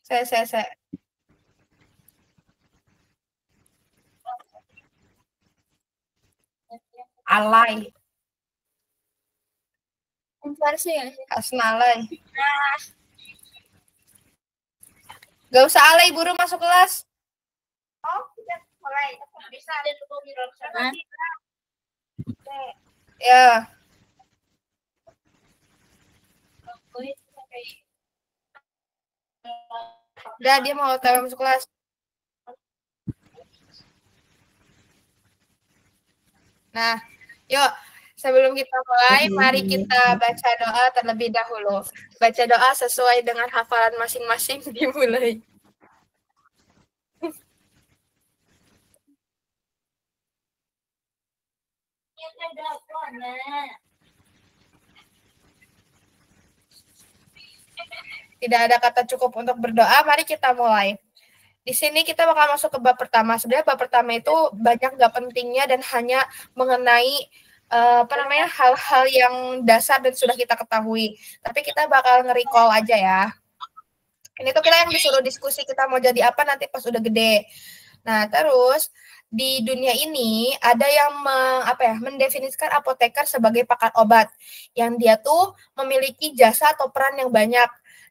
Se. Alay. Asnalay. Gak usah alay, buru masuk kelas. Oh, mulai. Bisa ada ya. Udah, dia mau tahu masuk kelas. Nah, yuk. Sebelum kita mulai, mari kita baca doa terlebih dahulu. Baca doa sesuai dengan hafalan masing-masing dimulai. Tidak ada kata cukup untuk berdoa, mari kita mulai. Di sini kita bakal masuk ke bab pertama. Sebenarnya bab pertama itu banyak gak pentingnya dan hanya mengenai hal-hal yang dasar dan sudah kita ketahui. Tapi kita bakal nge-recall aja ya. Ini tuh kita yang disuruh diskusi kita mau jadi apa nanti pas udah gede. Nah, terus di dunia ini ada yang mendefinisikan apoteker sebagai pakar obat yang dia tuh memiliki jasa atau peran yang banyak.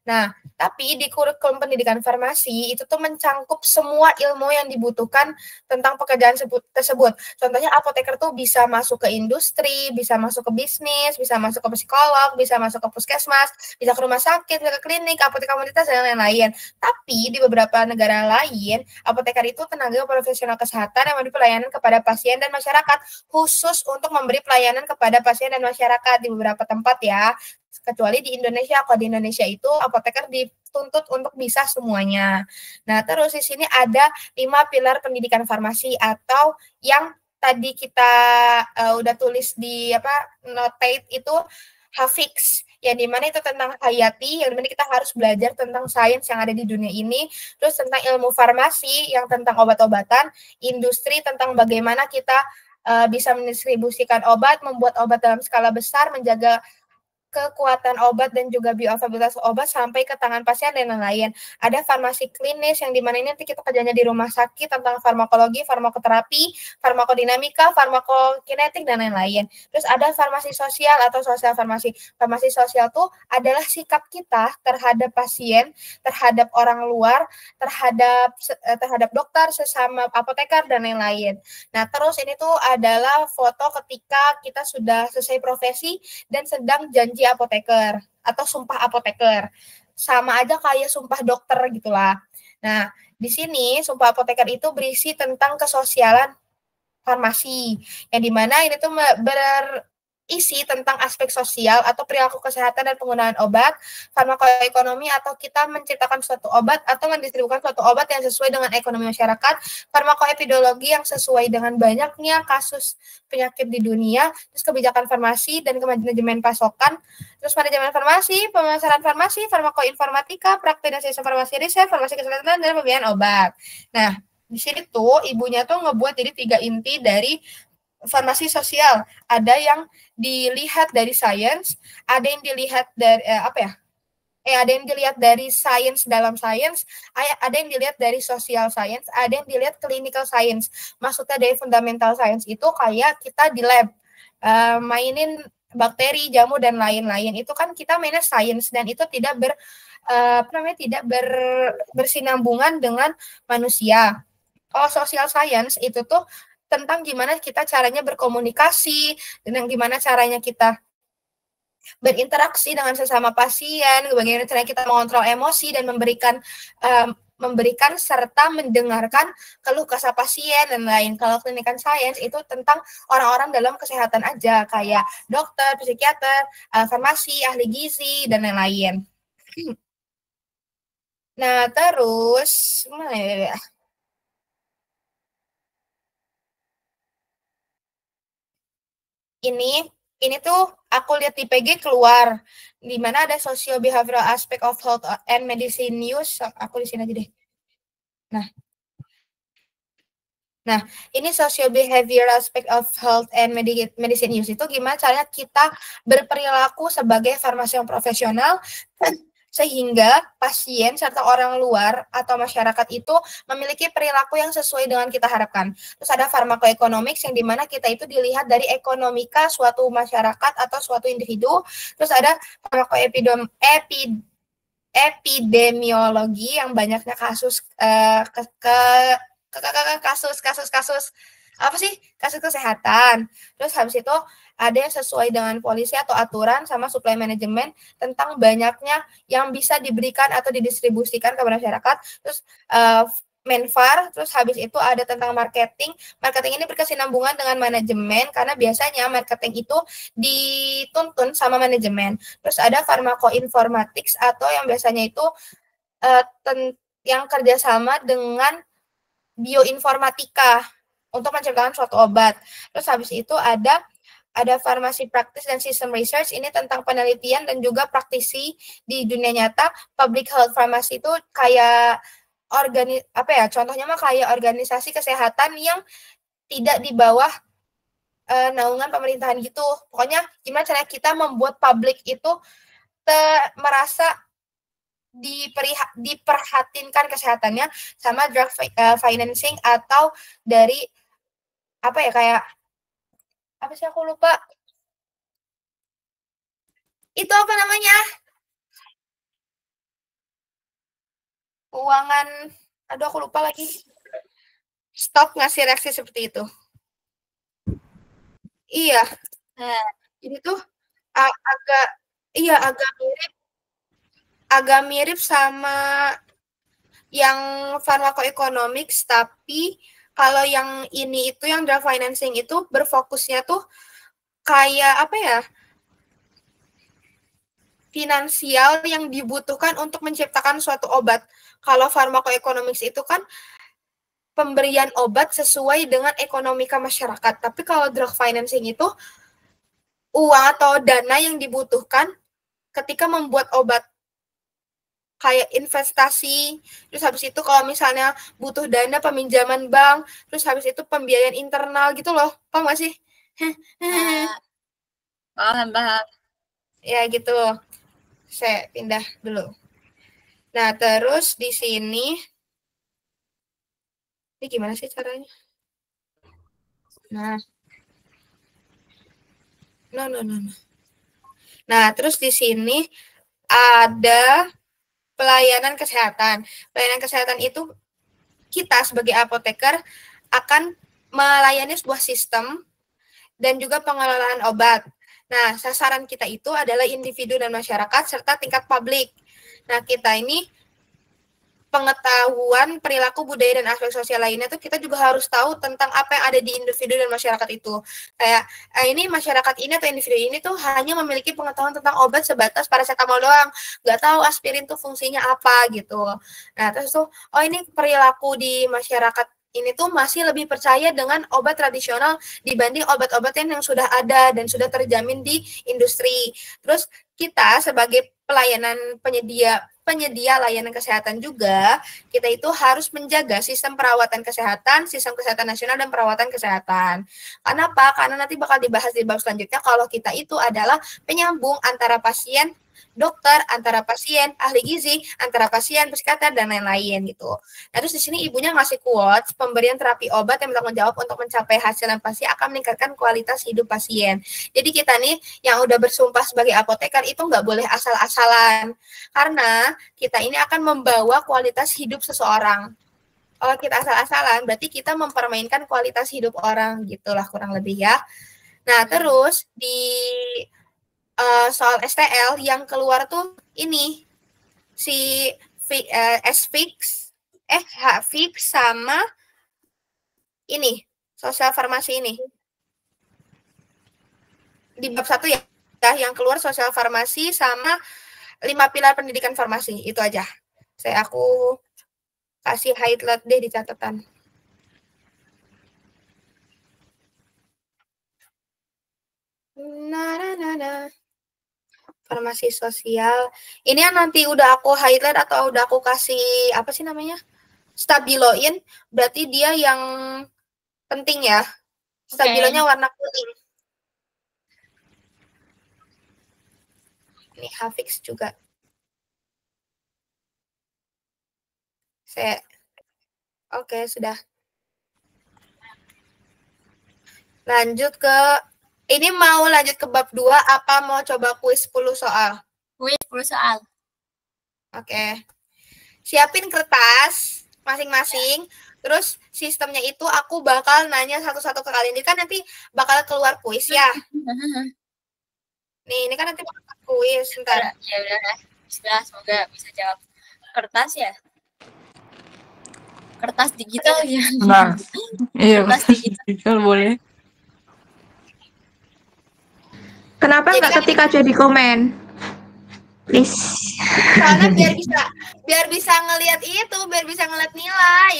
Nah, tapi di kurikulum pendidikan farmasi itu tuh mencangkup semua ilmu yang dibutuhkan tentang pekerjaan tersebut. Contohnya apoteker tuh bisa masuk ke industri, bisa masuk ke bisnis, bisa masuk ke psikolog, bisa masuk ke puskesmas, bisa ke rumah sakit, ke klinik, apotek komunitas, dan lain-lain. Tapi di beberapa negara lain, apoteker itu tenaga profesional kesehatan yang memberi pelayanan kepada pasien dan masyarakat, khusus untuk memberi pelayanan kepada pasien dan masyarakat di beberapa tempat ya. Kecuali di Indonesia, kalau di Indonesia itu apoteker dituntut untuk bisa semuanya. Nah, terus di sini ada 5 pilar pendidikan farmasi atau yang tadi kita udah tulis di notate itu Hafix, yang dimana itu tentang hayati, yang dimana kita harus belajar tentang sains yang ada di dunia ini, terus tentang ilmu farmasi yang tentang obat-obatan, industri tentang bagaimana kita bisa mendistribusikan obat, membuat obat dalam skala besar, menjaga kekuatan obat dan juga bioavailabilitas obat sampai ke tangan pasien dan lain-lain. Ada farmasi klinis yang dimana ini nanti kita kerjanya di rumah sakit tentang farmakologi, farmakoterapi, farmakodinamika, farmakokinetik, dan lain-lain. Terus ada farmasi sosial atau sosial farmasi. Farmasi sosial tuh adalah sikap kita terhadap pasien, terhadap orang luar, terhadap dokter, sesama apoteker, dan lain-lain. Nah, terus ini tuh adalah foto ketika kita sudah selesai profesi dan sedang janji apoteker atau sumpah apoteker. Sama aja kayak sumpah dokter gitulah. Nah, di sini sumpah apoteker itu berisi tentang kesosialan farmasi, yang dimana ini tuh berisi tentang aspek sosial atau perilaku kesehatan dan penggunaan obat, farmakoekonomi atau kita menciptakan suatu obat atau mendistribusikan suatu obat yang sesuai dengan ekonomi masyarakat, farmakoepidemiologi yang sesuai dengan banyaknya kasus penyakit di dunia, terus kebijakan farmasi dan manajemen pasokan, terus manajemen farmasi, pemasaran farmasi, farmakoinformatika, praktek dan sistem farmasi riset, farmasi kesehatan, dan pembiayaan obat. Nah, di sini tuh ibunya tuh ngebuat jadi 3 inti dari farmasi sosial. Ada yang dilihat dari sains, ada yang dilihat dari ada yang dilihat dari sains dalam sains, ada yang dilihat dari social science, ada yang dilihat clinical science. Maksudnya dari fundamental science itu kayak kita di lab mainin bakteri, jamu, dan lain-lain. Itu kan kita mainnya sains dan itu tidak bersinambungan dengan manusia. Kalau social science itu tuh tentang gimana kita caranya berkomunikasi, dan gimana caranya kita berinteraksi dengan sesama pasien, bagaimana caranya kita mengontrol emosi dan memberikan serta mendengarkan keluh kesah pasien dan lain. Kalau clinical science itu tentang orang-orang dalam kesehatan aja, kayak dokter, psikiater, farmasi, ahli gizi, dan lain-lain. Nah, terus mana ya? Ini tuh aku lihat di PG keluar, di mana ada social behavioral aspect of health and medicine news. Aku di sini aja deh. Nah, ini social behavioral aspect of health and medicine news itu gimana caranya kita berperilaku sebagai farmasi yang profesional sehingga pasien serta orang luar atau masyarakat itu memiliki perilaku yang sesuai dengan kita harapkan. Terus ada pharmacoeconomics yang dimana kita itu dilihat dari ekonomika suatu masyarakat atau suatu individu. Terus ada epidemiologi yang banyaknya kasus kasus apa sih, kasus kesehatan. Terus habis itu ada yang sesuai dengan polisi atau aturan sama supply manajemen tentang banyaknya yang bisa diberikan atau didistribusikan kepada masyarakat. Terus Menfar, terus habis itu ada tentang marketing. Marketing ini berkesinambungan dengan manajemen karena biasanya marketing itu dituntun sama manajemen. Terus ada pharmacoinformatics atau yang biasanya itu yang kerjasama dengan bioinformatika untuk menciptakan suatu obat. Terus habis itu ada farmasi praktis dan sistem research, ini tentang penelitian dan juga praktisi di dunia nyata. Public health pharmacy itu kayak contohnya mah kayak organisasi kesehatan yang tidak di bawah naungan pemerintahan gitu. Pokoknya gimana caranya kita membuat publik itu merasa diperhatinkan kesehatannya sama drug financing atau dari kayak apa sih, aku lupa itu apa namanya, keuangan, aduh aku lupa lagi, stop ngasih reaksi seperti itu. Iya, nah ini tuh agak mirip sama yang pharmacoeconomics, tapi kalau yang ini itu yang drug financing itu berfokusnya tuh kayak finansial yang dibutuhkan untuk menciptakan suatu obat. Kalau pharmacoeconomics itu kan pemberian obat sesuai dengan ekonomika masyarakat. Tapi kalau drug financing itu uang atau dana yang dibutuhkan ketika membuat obat, kayak investasi. Terus habis itu kalau misalnya butuh dana peminjaman bank, terus habis itu pembiayaan internal gitu loh. Paham nggak sih? Paham. Ya gitu. Saya pindah dulu. Nah, terus di sini ini gimana sih caranya? Nah, Nah, terus di sini ada pelayanan kesehatan. Pelayanan kesehatan itu kita sebagai apoteker akan melayani sebuah sistem dan juga pengelolaan obat. Nah, sasaran kita itu adalah individu dan masyarakat serta tingkat publik. Nah, kita ini pengetahuan perilaku budaya dan aspek sosial lainnya tuh kita juga harus tahu tentang apa yang ada di individu dan masyarakat itu. Kayak ini masyarakat ini atau individu ini tuh hanya memiliki pengetahuan tentang obat sebatas paracetamol doang, nggak tahu aspirin tuh fungsinya apa gitu. Nah terus tuh ini perilaku di masyarakat ini tuh masih lebih percaya dengan obat tradisional dibanding obat-obatan yang sudah ada dan sudah terjamin di industri. Terus kita sebagai penyedia layanan kesehatan juga, kita itu harus menjaga sistem perawatan kesehatan, sistem kesehatan nasional, dan perawatan kesehatan. Kenapa? Karena nanti bakal dibahas di bab selanjutnya kalau kita itu adalah penyambung antara pasien, dokter, antara pasien, ahli gizi, antara pasien, psikiater, dan lain-lain gitu. Nah, terus di sini ibunya ngasih quotes, pemberian terapi obat yang bertanggung jawab untuk mencapai hasil yang pasti akan meningkatkan kualitas hidup pasien. Jadi kita nih yang udah bersumpah sebagai apoteker itu nggak boleh asal-asalan. Karena kita ini akan membawa kualitas hidup seseorang. Kalau kita asal-asalan, berarti kita mempermainkan kualitas hidup orang, gitulah kurang lebih ya. Nah, terus di soal STL yang keluar tuh ini si HFIX sama ini sosial farmasi ini di bab 1 ya, yang keluar sosial farmasi sama 5 pilar pendidikan farmasi, itu aja. Aku kasih highlight deh di catatan. Farmasi sosial. Ini yang nanti udah aku highlight atau udah aku kasih apa sih namanya? Stabiloin, berarti dia yang penting ya. Stabilonya warna kuning. Ini Hafix juga. Oke, sudah. Lanjut ke ini mau lanjut ke bab 2 apa mau coba kuis 10 soal? Kuis 10 soal. Oke. Siapin kertas masing-masing. Terus sistemnya itu aku bakal nanya satu-satu ke kalian. Ini kan nanti bakal keluar kuis ya. Nih, ini kan nanti bakal kuis. Ntar. Ya udah. Bismillah, semoga bisa jawab. Kertas ya? Kertas digital ya? Nah, iya, Kertas digital boleh. Kenapa nggak ketika jadi komen? Please. Soalnya biar bisa ngelihat itu, biar bisa ngeliat nilai.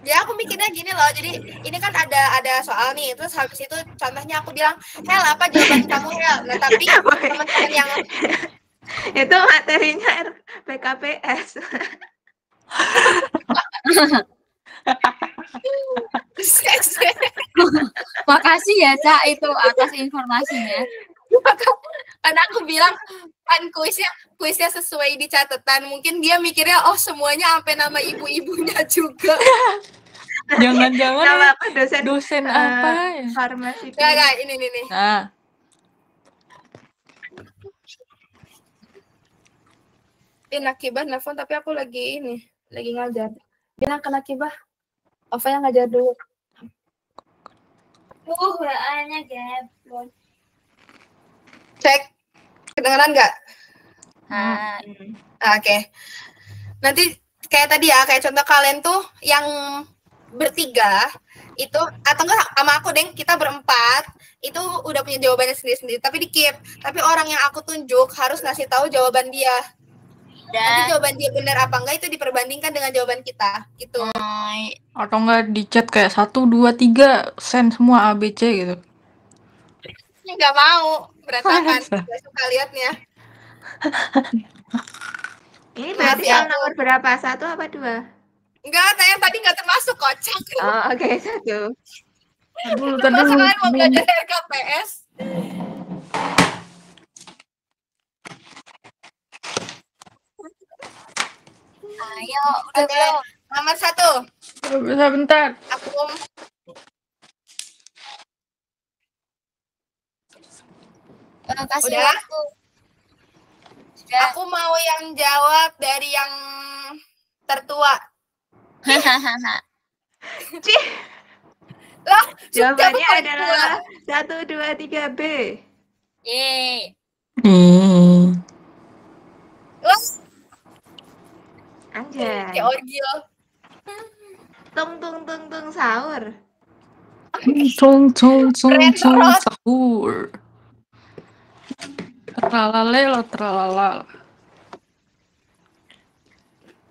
Ya aku mikirnya gini loh, jadi ini kan ada soal nih, terus habis itu contohnya aku bilang, Hel apa jawaban kamu Hel? Nah tapi teman-teman yang itu materinya PKPS. Makasih ya Cak itu atas informasinya. Karena aku bilang kan kuisnya sesuai di catatan, mungkin dia mikirnya oh semuanya sampai nama ibu-ibunya juga. Jangan-jangan Nama apa dosen apa ya? Farmasi. Enggak, ini nih. Nah. Nakibah nelfon tapi aku lagi ngajar. Bilang ke Nakibah, Ova yang ngajar dulu. WA-nya Gap. Cek, kedengeran nggak? Oke. Nanti kayak tadi ya, kayak contoh kalian tuh yang bertiga itu atau enggak sama aku deng, kita berempat itu udah punya jawabannya sendiri-sendiri tapi di keep. Tapi orang yang aku tunjuk harus ngasih tahu jawaban dia. Nanti jawaban dia benar apa enggak itu diperbandingkan dengan jawaban kita gitu. Atau enggak di chat kayak 1, 2, 3 send semua ABC gitu. Nggak mau, berantakan. Nggak suka liatnya. Ini berarti soal nomor berapa? 1 apa 2? Enggak, yang tadi nggak termasuk kocak. Oh, oke, 1. Masa kalian mau belajar RKPS? Ayo, udah belum. Nomor 1. Bentar. Aku kasih udah. waktu. Aku mau yang jawab dari yang tertua. Lah, jawabannya adalah 1, 2, 3 B. Yeay. Anjay. Kayak orgil. Tung sahur. Tung sahur. Tralala.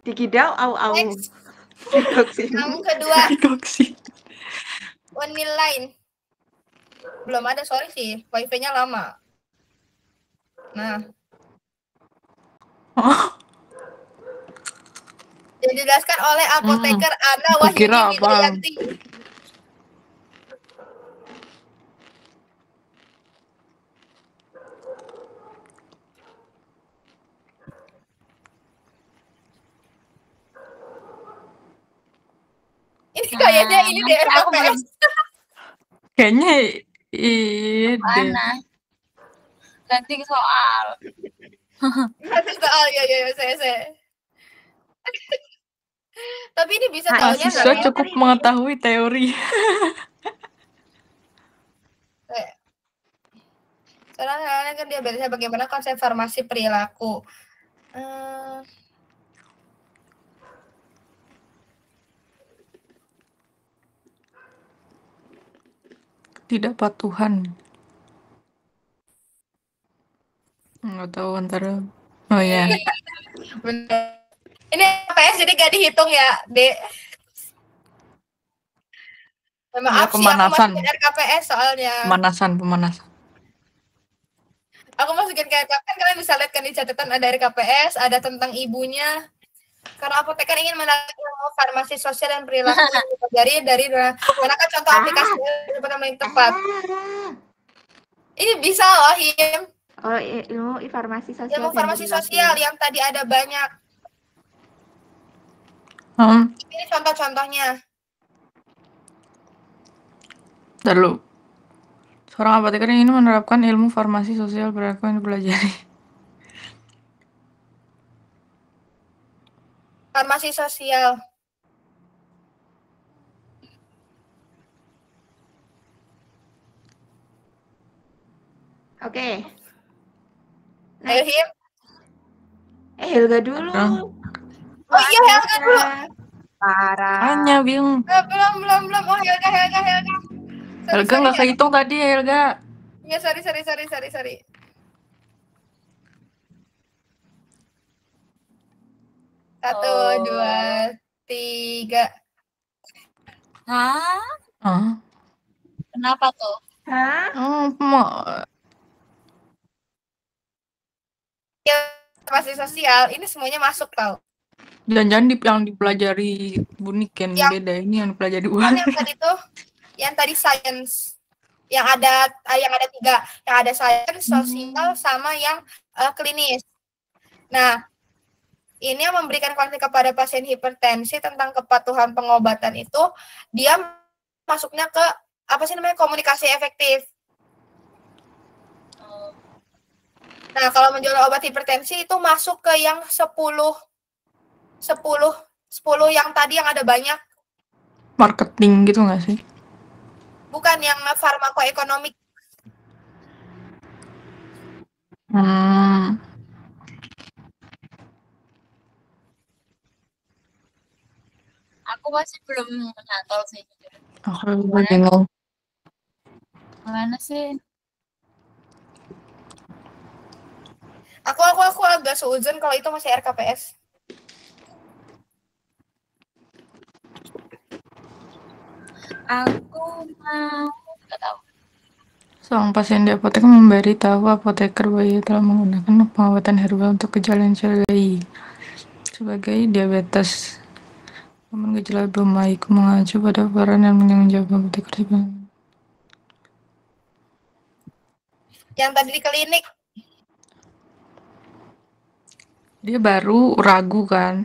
Digidau au. Yang kedua. Didoksin. One Mil Line. Belum ada, sorry sih. Wifi-nya lama. Nah. Yang dijelaskan oleh apoteker Ana Wahyudi Widianti. Ini kayaknya ini deh RKPS. Kayaknya iya deh. Ganti soal. Ganti soal ya saya. Tapi ini bisa tahunya mahasiswa cukup mengetahui teori. Soalnya kan dia belajar bagaimana konsep farmasi perilaku. Tidak patuhan. Nggak tahu antara. Oh ya. Bener. Ini PS jadi gak dihitung ya, Dek. Maaf sih, aku masukin RKPS soalnya. Pemanasan. Aku masukin ke RKPS, kan kalian bisa lihat kan di catatan ada RKPS, ada tentang ibunya. Karena apoteker ingin mendapatkan farmasi sosial dan perilaku dari manakah contoh aplikasi yang tepat. Ini bisa loh, Him. Oh, ilmu informasi sosial. Ilmu farmasi sosial yang tadi ada banyak. Ini contoh-contohnya. Lalu, seorang apoteker yang ingin menerapkan ilmu farmasi sosial berapa yang dipelajari? Farmasi sosial. Oke. Ayo, Him. Helga dulu. Oh iya, Helga dulu. Parah. Hanya bingung. Belum. Oh, Helga. Helga nggak kehitung tadi ya, Helga. Ya, sorry. 1, 2, 3. Hah? Kenapa tuh? Hah? Farmasi sosial ini semuanya masuk tau. Jangan-jangan yang dipelajari Bu Niken beda, ini yang dipelajari Kan yang tadi tuh, yang tadi science, yang ada 3, yang ada science, sosial, sama yang klinis. Nah, ini yang memberikan konflik kepada pasien hipertensi tentang kepatuhan pengobatan itu, dia masuknya ke komunikasi efektif. Nah, kalau menjual obat hipertensi itu masuk ke yang 10 yang tadi yang ada banyak. Marketing gitu nggak sih? Bukan, yang farmakoekonomik. Aku masih belum menantau sih. Aku bingung. Mana sih? Aku agak seuzon kalau itu masih RKPS. Aku mau nggak tahu. Seorang pasien di apotek memberitahu apoteker bahwa ia telah menggunakan pengobatan herbal untuk gejala yang dicurigai sebagai diabetes. Namun gejala belum baik, mengacu pada peran yang menjawab apoteker. Yang tadi di klinik. Dia baru ragu kan?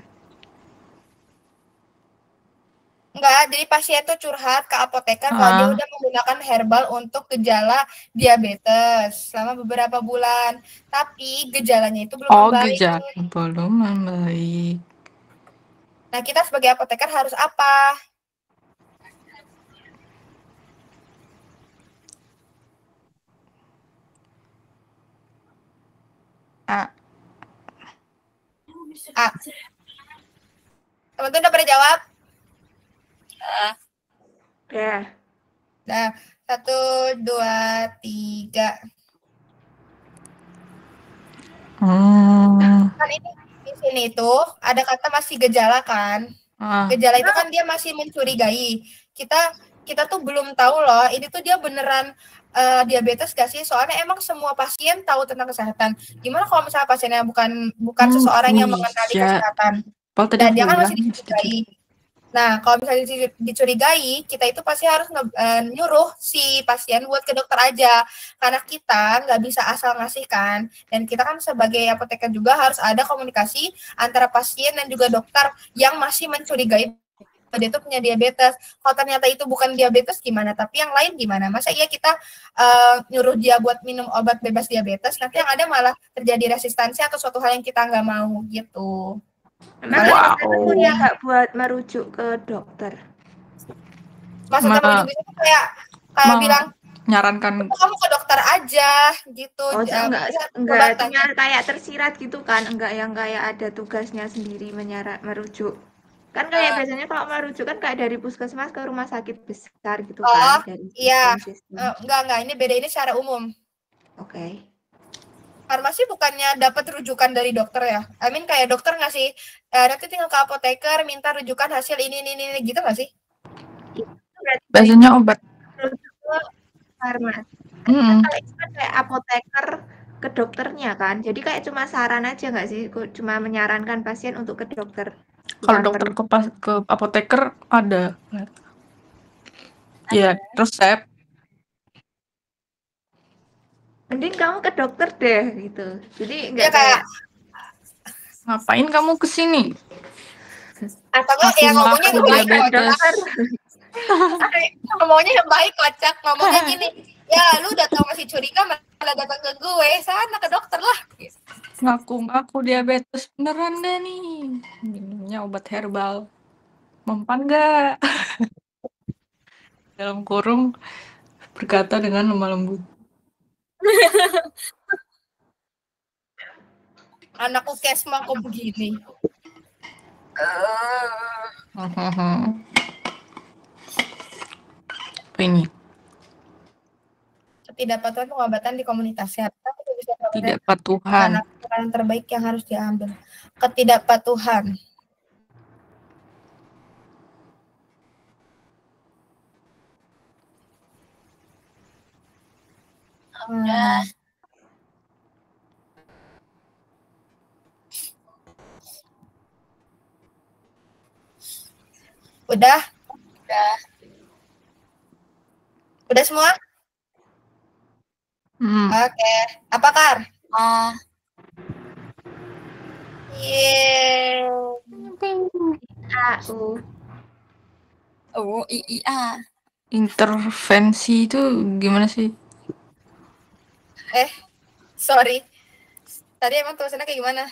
Enggak, jadi pasien tuh curhat ke apoteker kalau dia udah menggunakan herbal untuk gejala diabetes selama beberapa bulan, tapi gejalanya itu belum membaik. Gejala belum membaik. Nah, kita sebagai apoteker harus apa? Teman-teman udah pada jawab? Ya. Nah, 1, 2, 3. Kan ini di sini itu ada kata masih gejala kan? Gejala itu kan dia masih mencurigai. Kita tuh belum tahu loh, ini tuh dia beneran diabetes gak sih? Soalnya emang semua pasien tahu tentang kesehatan. Gimana kalau misalnya pasiennya bukan seseorang yang mengenali kesehatan? Dan dia kan masih dicurigai. Nah, kalau misalnya dicurigai, kita itu pasti harus nyuruh si pasien buat ke dokter aja. Karena kita nggak bisa asal ngasihkan. Dan kita kan sebagai apoteker juga harus ada komunikasi antara pasien dan juga dokter yang masih mencurigai bahwa dia itu punya diabetes. Kalau ternyata itu bukan diabetes gimana? Tapi yang lain gimana? Masa iya kita nyuruh dia buat minum obat bebas diabetes, nanti yang ada malah terjadi resistansi atau suatu hal yang kita nggak mau gitu. Emang punya nggak buat merujuk ke dokter? Maksudnya merujuk itu kayak bilang nyarankan kamu ke dokter aja gitu. Oh, enggak cuma kayak tersirat gitu kan, enggak yang kayak ada tugasnya sendiri merujuk. Kan kayak biasanya kalau merujuk kan kayak dari puskesmas ke rumah sakit besar gitu kan. Iya. Enggak, ini beda, ini secara umum. Oke. Farmasi bukannya dapat rujukan dari dokter ya? I mean kayak dokter ngasih, nanti tinggal ke apoteker minta rujukan hasil ini gitu nggak sih? Biasanya obat. Farmasi. Kalau itu kan kayak apoteker ke dokternya kan, jadi kayak cuma saran aja nggak sih? Cuma menyarankan pasien untuk ke dokter. Kalau dokter ke apoteker ada. Iya, resep. Mending kamu ke dokter deh gitu. Jadi Dia enggak kayak Ngapain kamu kesini? atau enggak ya ngomongnya Ngaku yang baik diabetes. kocak. Ngomongnya yang baik kocak. Ngomongnya gini, ya lu udah tau masih curiga malah datang ke gue, sana ke dokter lah. Ngaku diabetes beneran deh nih. Minumnya obat herbal. Mempan nggak? Dalam kurung berkata dengan lemah lembut. Anakku Kesma kok begini. Apa ini? Ketidakpatuhan pengobatan di komunitas sehat. Ketidakpatuhan. Yang terbaik yang harus diambil. Ketidakpatuhan. Udah. Udah? Udah. Udah semua? Oke. Apa, Kar? Yeay. IIA. Intervensi itu gimana sih? Sorry. Tadi emang tulisannya kayak gimana?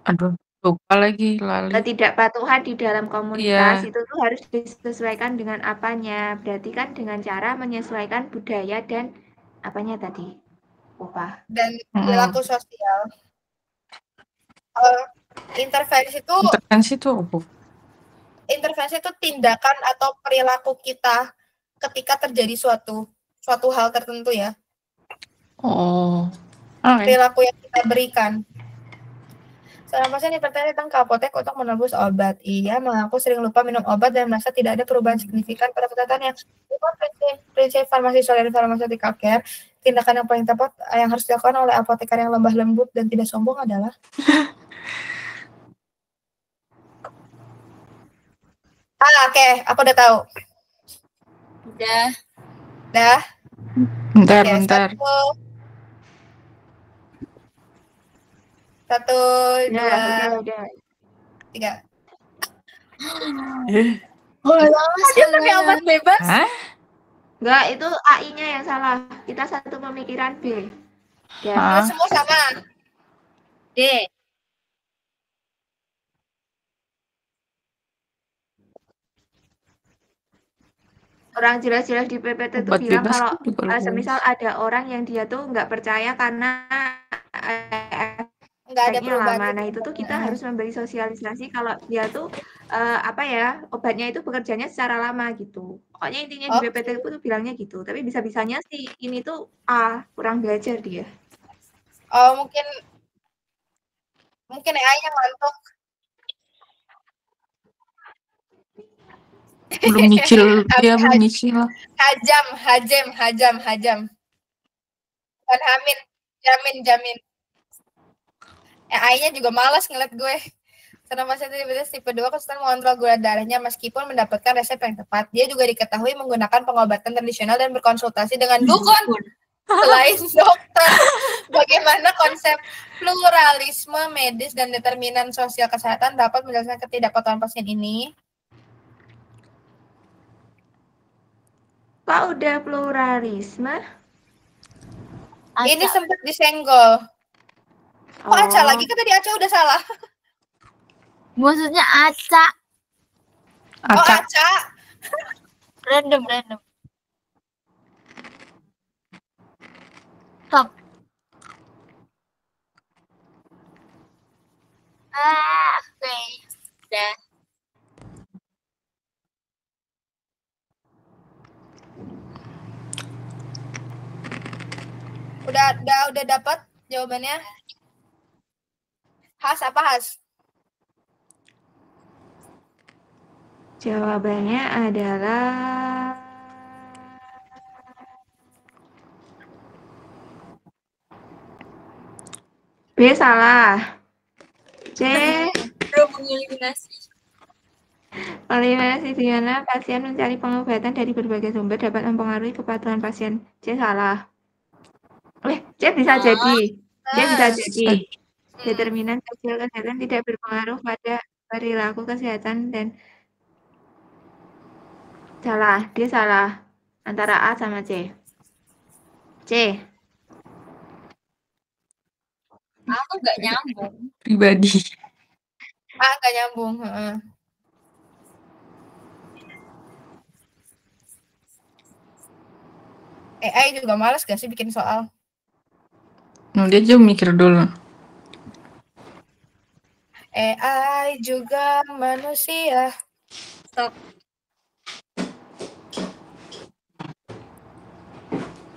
Aduh, lupa lagi, lali. Ketidakpatuhan di dalam komunitas itu tuh harus disesuaikan dengan apanya. Berarti kan dengan cara menyesuaikan budaya dan apanya tadi? Upah. Dan perilaku sosial. Intervensi itu tindakan atau perilaku kita ketika terjadi suatu hal tertentu ya. Perilaku yang kita berikan. Seorang pasien dipertanya datang ke apotek untuk menebus obat. Ia mengaku sering lupa minum obat dan merasa tidak ada perubahan signifikan pada kesehatannya. Prinsip farmasi dan pharmaceutical care, tindakan yang paling tepat yang harus dilakukan oleh apoteker yang lembah lembut dan tidak sombong adalah oke, aku udah tahu. Udah. Bentar. Satu, Udah. 3. Dia pakai obat bebas? Enggak, itu AI-nya yang salah. Kita satu pemikiran B. Semua sama. D. Orang jelas-jelas di PPT itu bilang kalau semisal ada orang yang dia tuh nggak percaya karena nggak ada perubahan lama. Nah itu tuh kita harus memberi sosialisasi kalau dia tuh obatnya itu bekerjanya secara lama gitu. Pokoknya intinya di PPT itu tuh bilangnya gitu. Tapi bisa-bisanya sih ini tuh kurang belajar dia. Mungkin AI-nya ngantuk. Belum nyicil. Hajam. Bukan jamin. AI-nya juga malas ngeliat gue. Karena pasien diabetes tipe 2 kesulitan mengontrol gula darahnya meskipun mendapatkan resep yang tepat. Dia juga diketahui menggunakan pengobatan tradisional dan berkonsultasi dengan dukun. Selain dokter, bagaimana konsep pluralisme medis dan determinan sosial kesehatan dapat menjelaskan ketidakpatuhan pasien ini? Kok udah pluralisme? Ini sempat disenggol. Kok Aca lagi? Kan tadi Aca udah salah. Maksudnya Aca. Aca. Random. Stop. Oke. Udah dapat jawabannya? Apa Has? Jawabannya adalah B salah. C. Mengeliminasi. Eliminasi di mana pasien mencari pengobatan dari berbagai sumber dapat mempengaruhi kepatuhan pasien. C salah. C bisa jadi. D bisa Hmm. jadi. Determinan sosial kesehatan tidak berpengaruh pada perilaku kesehatan dan salah. Dia salah. Antara A sama C. C. Aku nggak nyambung. Pribadi. Nggak nyambung. AI juga malas gak sih bikin soal? Dia aja mikir dulu. AI juga manusia. Stop.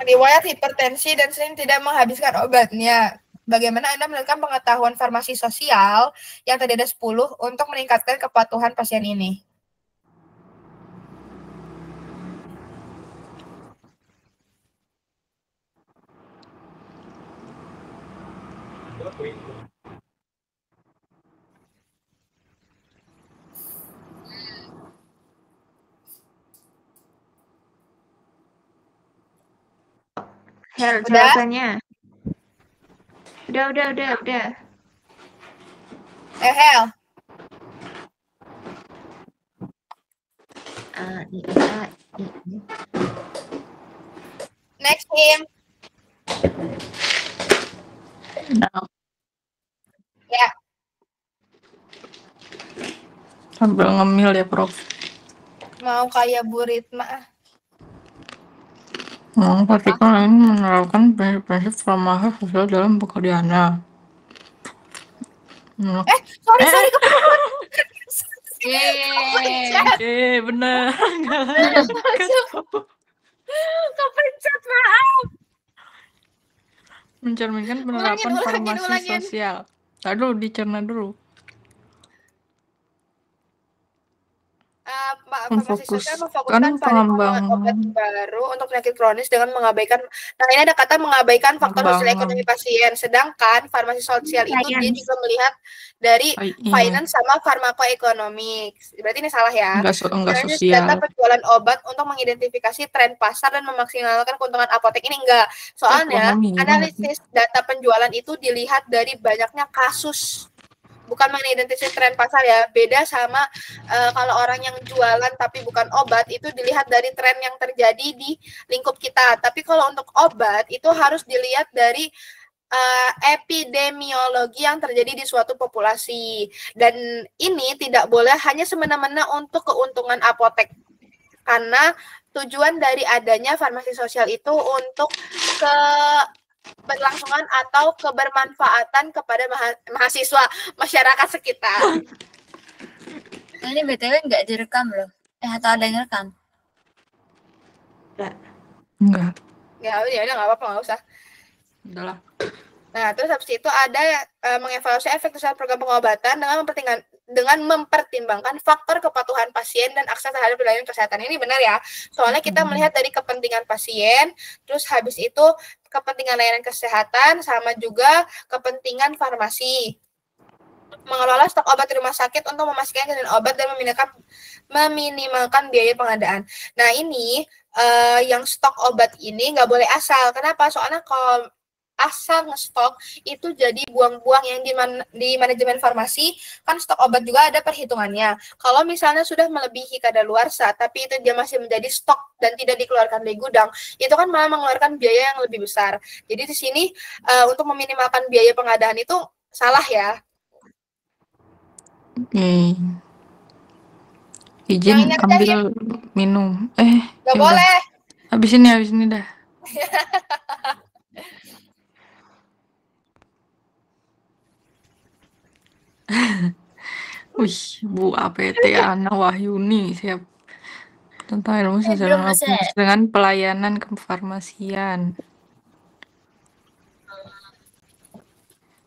Riwayat hipertensi dan sering tidak menghabiskan obatnya. Bagaimana Anda melakukan pengetahuan farmasi sosial yang tadi ada 10 untuk meningkatkan kepatuhan pasien ini? Hel, jawabannya. Udah. Hel. Next him. No. Ya. Sambil ngemil ya, Prof. Mau kayak Bu Ritma. Pasti kan ini menerapkan prinsip-prinsip farmasi sosial dalam pekerjaannya. Sorry, kepencet. Yeay. Bener. Kepencet, maaf. Mencerminkan penerapan farmasi ulangin. sosial. Aduh, dicerna dulu. Farmasi sosial Memfokuskan memfokuskan pengembangan obat baru untuk penyakit kronis dengan mengabaikan, nah ini ada kata mengabaikan faktor sosial ekonomi pasien, sedangkan farmasi sosial itu dia juga melihat dari finance sama farmakoekonomi. Berarti ini salah ya. Enggak sosial. Data penjualan obat untuk mengidentifikasi tren pasar dan memaksimalkan keuntungan apotek ini enggak. Soalnya analisis data penjualan itu dilihat dari banyaknya kasus, bukan mengidentifikasi tren pasar ya. Beda sama kalau orang yang jualan tapi bukan obat, itu dilihat dari tren yang terjadi di lingkup kita. Tapi kalau untuk obat itu harus dilihat dari epidemiologi yang terjadi di suatu populasi. Dan ini tidak boleh hanya semena-mena untuk keuntungan apotek. Karena tujuan dari adanya farmasi sosial itu untuk berlangsungan atau kebermanfaatan kepada mahasiswa, masyarakat sekitar. Ini BTW nggak direkam loh. Atau ada yang rekam? Enggak. Ya udah nggak apa-apa, nggak usah. Udahlah. Nah, terus habis itu ada mengevaluasi efek usaha program pengobatan dengan mempertimbangkan faktor kepatuhan pasien dan akses terhadap pelayanan kesehatan. Ini benar ya, soalnya kita melihat dari kepentingan pasien, terus habis itu kepentingan layanan kesehatan, sama juga kepentingan farmasi. Mengelola stok obat di rumah sakit untuk memastikan ketersediaan obat dan meminimalkan biaya pengadaan. Nah, ini yang stok obat ini nggak boleh asal. Kenapa? Soalnya kalau asal ngestok itu jadi buang-buang. Yang di manajemen farmasi kan stok obat juga ada perhitungannya. Kalau misalnya sudah melebihi kadaluarsa tapi itu dia masih menjadi stok dan tidak dikeluarkan dari gudang, itu kan malah mengeluarkan biaya yang lebih besar. Jadi di sini untuk meminimalkan biaya pengadaan itu salah ya. Izin ambil minum. Gak boleh. Habis ini dah. Wih, Bu APT Ana Wahyuni siap tentang ilmu sosial dengan pelayanan kefarmasian.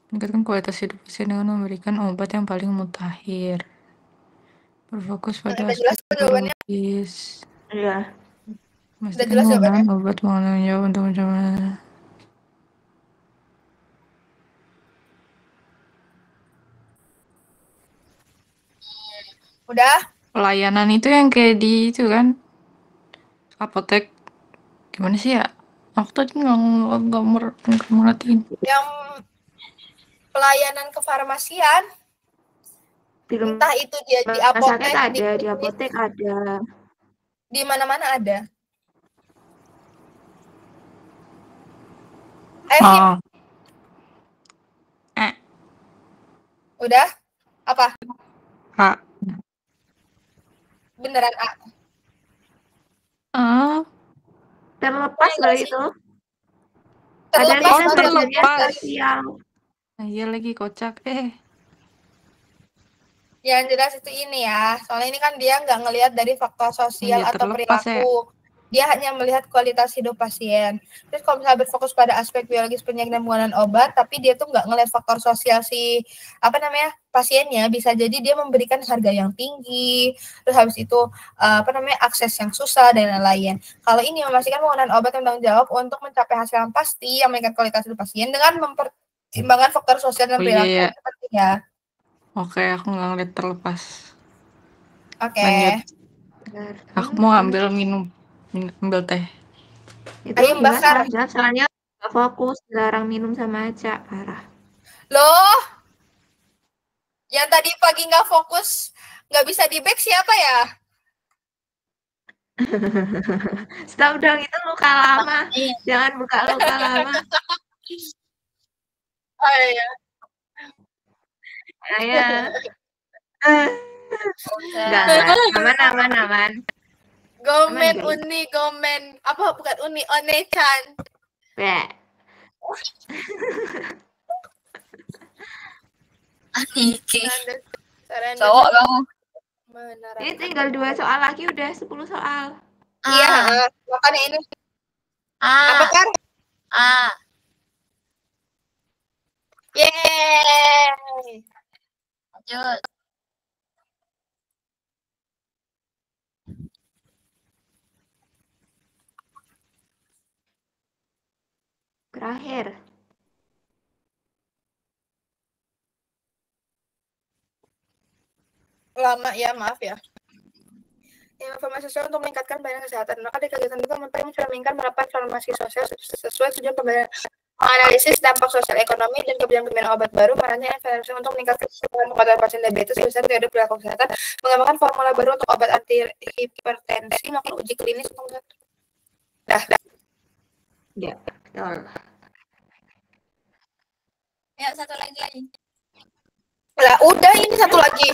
Meningkatkan kualitas hidup pasien dengan memberikan obat yang paling mutakhir. Berfokus pada aspek biologis. Iya. Memastikan penggunaan obat mengandung jawab untuk mencoba. Udah? Pelayanan itu yang kayak di itu kan, apotek gimana sih ya? Aku tadi nggak merhatiin. Yang pelayanan kefarmasian, Di entah itu dia di rumah apotek, sakit ada, di apotek ada. di mana-mana ada. Him, udah? Apa? A. Beneran A. Terlepas loh itu. Terlepas Padahal kita terlepas. belajarnya sosial. Nah, iya lagi kocak. Yang jelas itu ini ya, soalnya ini kan dia nggak ngelihat dari faktor sosial Iya, atau terlepas ya. perilaku. Dia hanya melihat kualitas hidup pasien. Terus kalau misalnya berfokus pada aspek biologis penyakit dan penggunaan obat, tapi dia tuh nggak ngelihat faktor sosial si pasiennya, bisa jadi dia memberikan harga yang tinggi, terus habis itu akses yang susah dan lain-lain. Kalau ini memastikan penggunaan obat yang bertanggung jawab untuk mencapai hasil yang pasti yang meningkatkan kualitas hidup pasien dengan mempertimbangkan faktor sosial dan perilaku. Iya. Penting ya. Oke, aku nggak ngeliat terlepas. Oke. Lanjut. Aku mau ambil ambil teh. Itu Ayo bakar. soalnya nggak fokus, dilarang minum sama aja, parah. Loh, yang tadi pagi nggak fokus, nggak bisa di back siapa ya? Stop dong, itu luka lama. Jangan buka luka lama. Oh iya. Aman. Gomen Uni, gomen. Apa bukan Uni, One-chan. Cowok kamu. Ini tinggal 2 soal lagi udah 10 soal. Iya, makanya ini. Apa kan? Yeay. Lanjut. Terakhir. Lama ya, maaf ya. Informasi sosial untuk meningkatkan pelayanan kesehatan. Maka di kegiatan itu mencerminkan penerapan farmasi sosial sesuai tujuan pemberian analisis dampak sosial ekonomi dan kebijakan pemberian obat baru, perannya intervensi untuk meningkatkan pengobatan pasien diabetes, bisa teori perilaku kesehatan, mengembangkan formula baru untuk obat anti hipertensi, melakukan uji klinis untuk Ya, betul. Ya, satu lagi. Lah, udah ini satu lagi.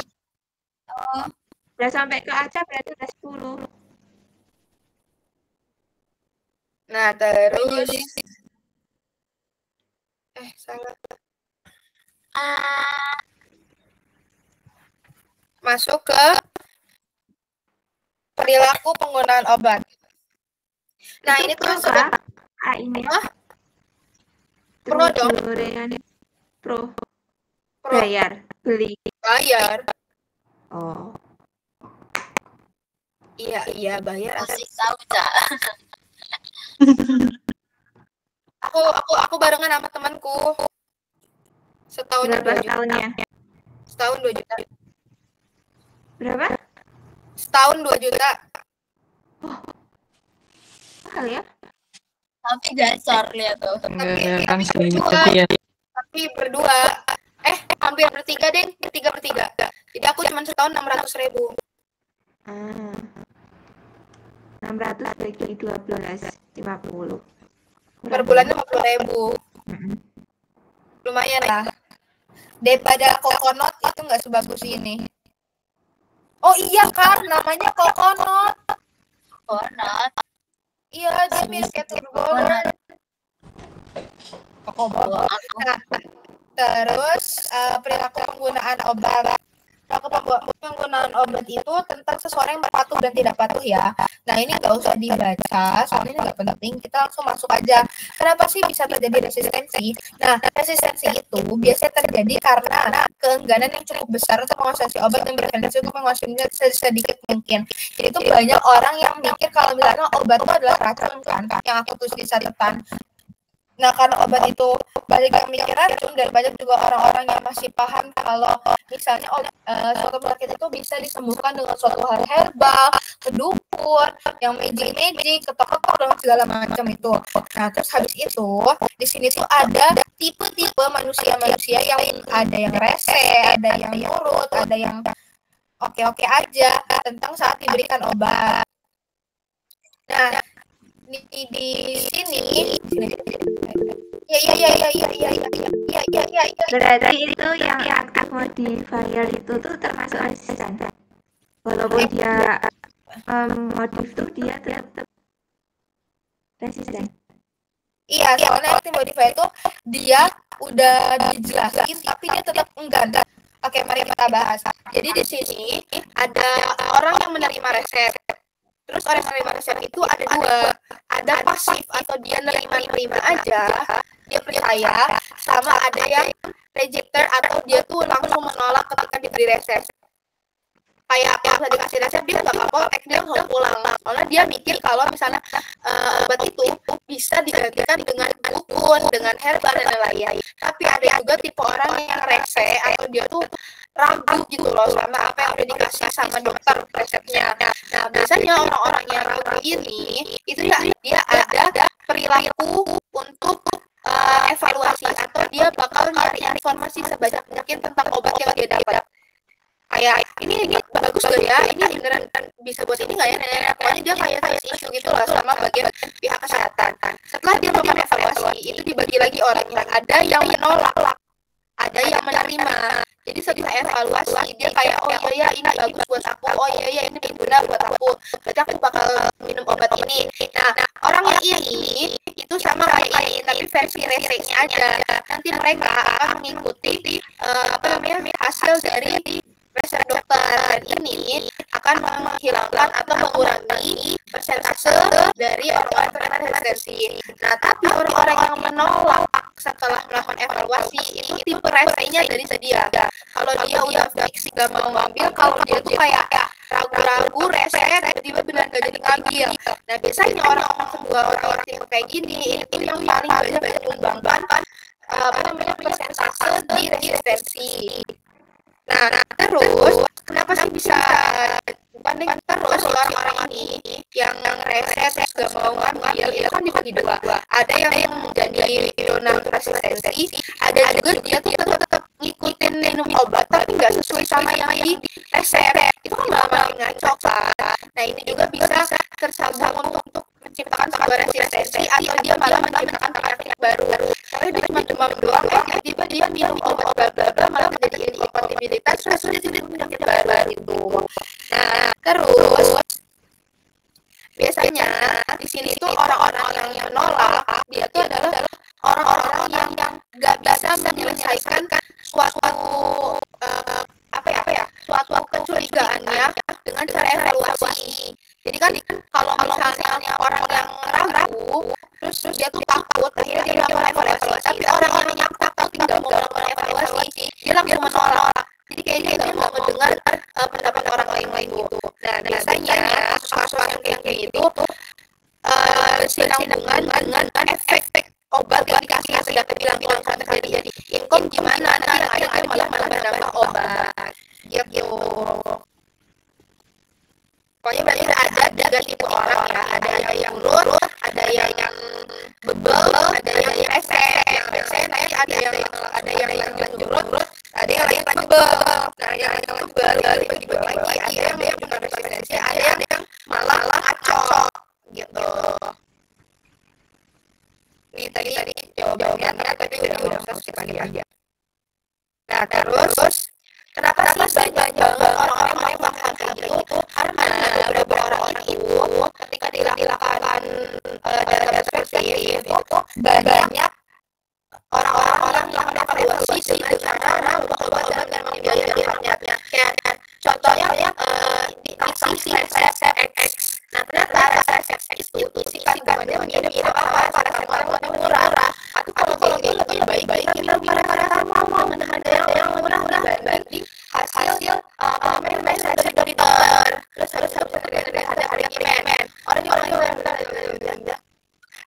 Oh. Udah sampai ke Aca berarti udah 10. Nah, terus salah. Masuk ke perilaku penggunaan obat. Nah, itu ini tuh sudah ini. Pro dong. Pro. Bayar, beli. Bayar. Oh. Iya, bayar. Masih tahu, Cak. Aku barengan sama temanku. Setahun 2 juta. Tahunnya? Setahun 2 juta. Berapa? Setahun 2 juta. Oh. Mahal ya? Tapi gacor lihat tuh. Tapi berdua. Hampir bertiga deh. 3/3. Jadi aku cuma setahun 600.000. 600 bagi 12, 50. Per bulan 50.000. Lumayan lah. Daripada Coconut itu nggak sebagus ini. Oh iya kan, namanya Coconut. Coconut. Iya, dia mirip Turboner. Terus perilaku penggunaan obat. Penggunaan obat itu tentang seseorang yang patuh dan tidak patuh ya. Nah, ini nggak usah dibaca, soalnya ini nggak penting. Kita langsung masuk aja. Kenapa sih bisa terjadi resistensi? Nah, resistensi itu biasanya terjadi karena keengganan yang cukup besar untuk mengonsumsi obat yang berpotensi untuk mengonsumsinya sedikit mungkin. Jadi itu banyak orang yang mikir kalau misalnya obat itu adalah racun kan, yang aku tulis di catatan. Nah, karena obat itu banyak yang mikir racun dan banyak juga orang-orang yang masih paham kalau misalnya suatu penyakit itu bisa disembuhkan dengan suatu hal herbal, kedukun, yang magic, ketok-ketok dan segala macam itu. Nah, terus habis itu di sini tuh ada tipe-tipe manusia-manusia yang ada yang rese, ada yang nurut, ada yang oke-oke aja tentang saat diberikan obat. Nah, di sini Berarti itu yang aktif modifier itu tuh termasuk resisten. Walaupun dia modif tuh dia tetap resisten. Iya, soalnya active modifier itu dia udah dijelasin tapi dia tetap enggan. Oke, mari kita bahas. Jadi di sini ada orang yang menerima resep. Terus orang yang menerima resep itu ada dua. Ada pasif atau dia nerima aja, dia percaya, sama ada yang rejecter atau dia tuh langsung menolak ketika diberi resep. Kayak misalnya dikasih resep dia nggak apa-apa, dia langsung pulang. Soalnya dia mikir kalau misalnya obat itu bisa digantikan dengan dukun, dengan herbal dan lain-lain. Tapi ada juga tipe orang yang rese atau dia tuh ragu gitu loh sama apa yang udah dikasih sama dokter resepnya. Nah, biasanya orang-orang yang ragu ini itu ya dia ada perilaku untuk evaluasi atau dia bakal nyari informasi sebanyak mungkin tentang obat yang dia dapat. Kayak ini bagus gak ya, ini beneran bisa buat ini nggak ya, pokoknya dia kayak isu gitu lah sama bagian pihak kesehatan. Setelah dia melakukan evaluasi itu dibagi lagi orangnya, ada yang menolak, ada yang menerima. Jadi setelah evaluasi dia kayak oh iya ini bagus buat aku, oh iya ini berguna buat aku, berarti aku bakal minum obat ini. Nah, orang yang ini itu sama kayak ini tapi versi resepnya aja. Nanti mereka akan mengikuti hasil dari resep dokter, dan ini akan menghilangkan atau mengurangi persentase dari orang-orang terkena resistensi. Nah, tapi orang-orang yang menolak setelah melakukan evaluasi itu tipe resenya dari sedia. Kalau dia udah fix gak mau ngambil, kalau dia tuh kayak ragu-ragu rese, tiba-tiba benar gak jadi ngambil. Nah, biasanya orang-orang tipe kayak gini itu yang paling banyak menyumbangkan persentase di resistensi. Nah, terus kenapa sih bisa banding terus orang-orang ini yang rese gak mau ngambil itu kan dibagi dua. Ada yang jadi non resistensi, ada juga dia tetap ngikutin minum obat tapi nggak sesuai sama yang di resep. Itu kan malah ngaco kan. Nah, ini juga bisa tersambung untuk menciptakan sebuah resistensi atau dia malah menciptakan penyakit baru. Karena dia cuma demam doang, tiba-tiba dia minum obat bla malah menjadi inkompatibilitas, terus dia jadi penyakit baru itu. Nah, terus biasanya di sini tuh orang-orang yang menolak dia tuh adalah orang-orang yang nggak bisa menyelesaikan suatu suatu kecurigaannya dengan cara evaluasi. Jadi kan kalau misalnya orang yang ragu terus dia tuh takut, akhirnya dia melakukan evaluasi, tapi orang-orang yang takut nggak mau melakukan evaluasi dia langsung menolak. Jadi kayaknya dia nggak mendengar pendapat orang lain gitu. Nah, biasanya kasus-kasus yang kayak gitu bersinambungan dengan efek obat yang dikasih yang sudah terbilang terjadi income gimana nanti akhirnya malah menambah obat gitu. Pokoknya berarti ada tipe orang ya, ada yang nurut, ada yang bebel, ada yang rese. Yang rese nanti ada yang nurut, ada yang bebel. Nah, yang bebel bagi-bagi lagi, ada yang cuma resistensi, ada yang malah acok gitu. Ini tadi jawabannya tadi udah skip lagi. Nah, terus kenapa sih banyak orang-orang yang melakukan kayak gitu? Karena beberapa orang itu ketika dilakukan data perspektif itu banyak orang-orang yang evaluasi dengan cara obat dan membiayainya. Contohnya dikasih resep X. Nah, ternyata resep X itu isi kandungannya menjadi apa? Resep yang murah. Atau kalau dia lebih baik kita para mau ada yang murah dibanding hasil resep dokter. Terus harus ada harga men. Orang yang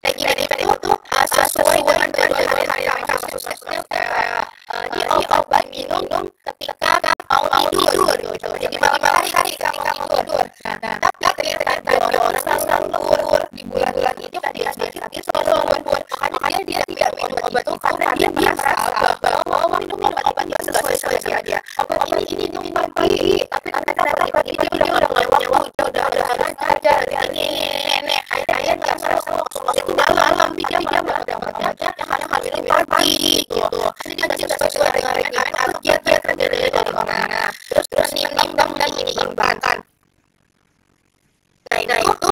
kayak gini itu sesuai dengan yang langsung itu dalam, tapi dia malah dapatnya yang hal ini pagi gitu. Jadi dia sesuai dengan rencana dia kerja dari mana, terus nimbang dan ini imbankan. Nah itu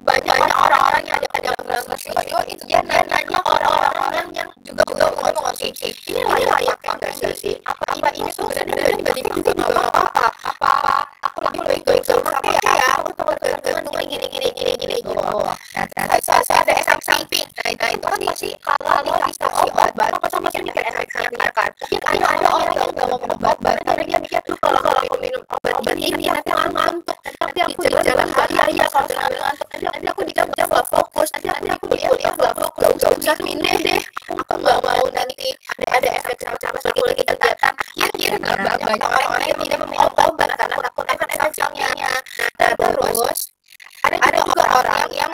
banyak orang-orang yang ada dalam video itu dia nanya orang-orang yang juga mengkonsumsi ini layaknya enggak sih? Apa ini sebenarnya dibandingkan itu juga apa aku lebih baik sama ya aku teman-teman gini gitu. Nah saya ada efek samping. Nah itu kan sih kalau dikasih obat apa sama sih mikir efek samping kan? Ada orang yang nggak mau minum obat karena dia mikir tuh kalau aku minum obat ini nanti aku ngantuk, nanti aku jalan hari kalau ngantuk nanti aku di kerja nggak fokus, nanti aku di kuliah nggak fokus, nggak usah minum deh, aku nggak mau nanti ada efek samping seperti lagi kegiatan. Banyak orang yang tidak meminum obat karena takut akan efek sampingnya. Nah terus ada juga orang yang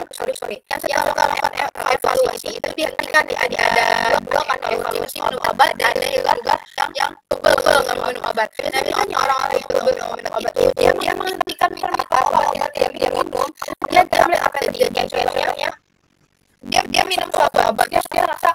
yang melakukan evaluasi itu dihentikan ada dua kan evaluasi minum obat dan ada juga yang bebel nggak minum obat. Nah biasanya orang-orang yang bebel nggak minum obat itu dia menghentikan obat yang dia minum, dia melihat apa yang dia contohnya dia minum suatu obat dia rasa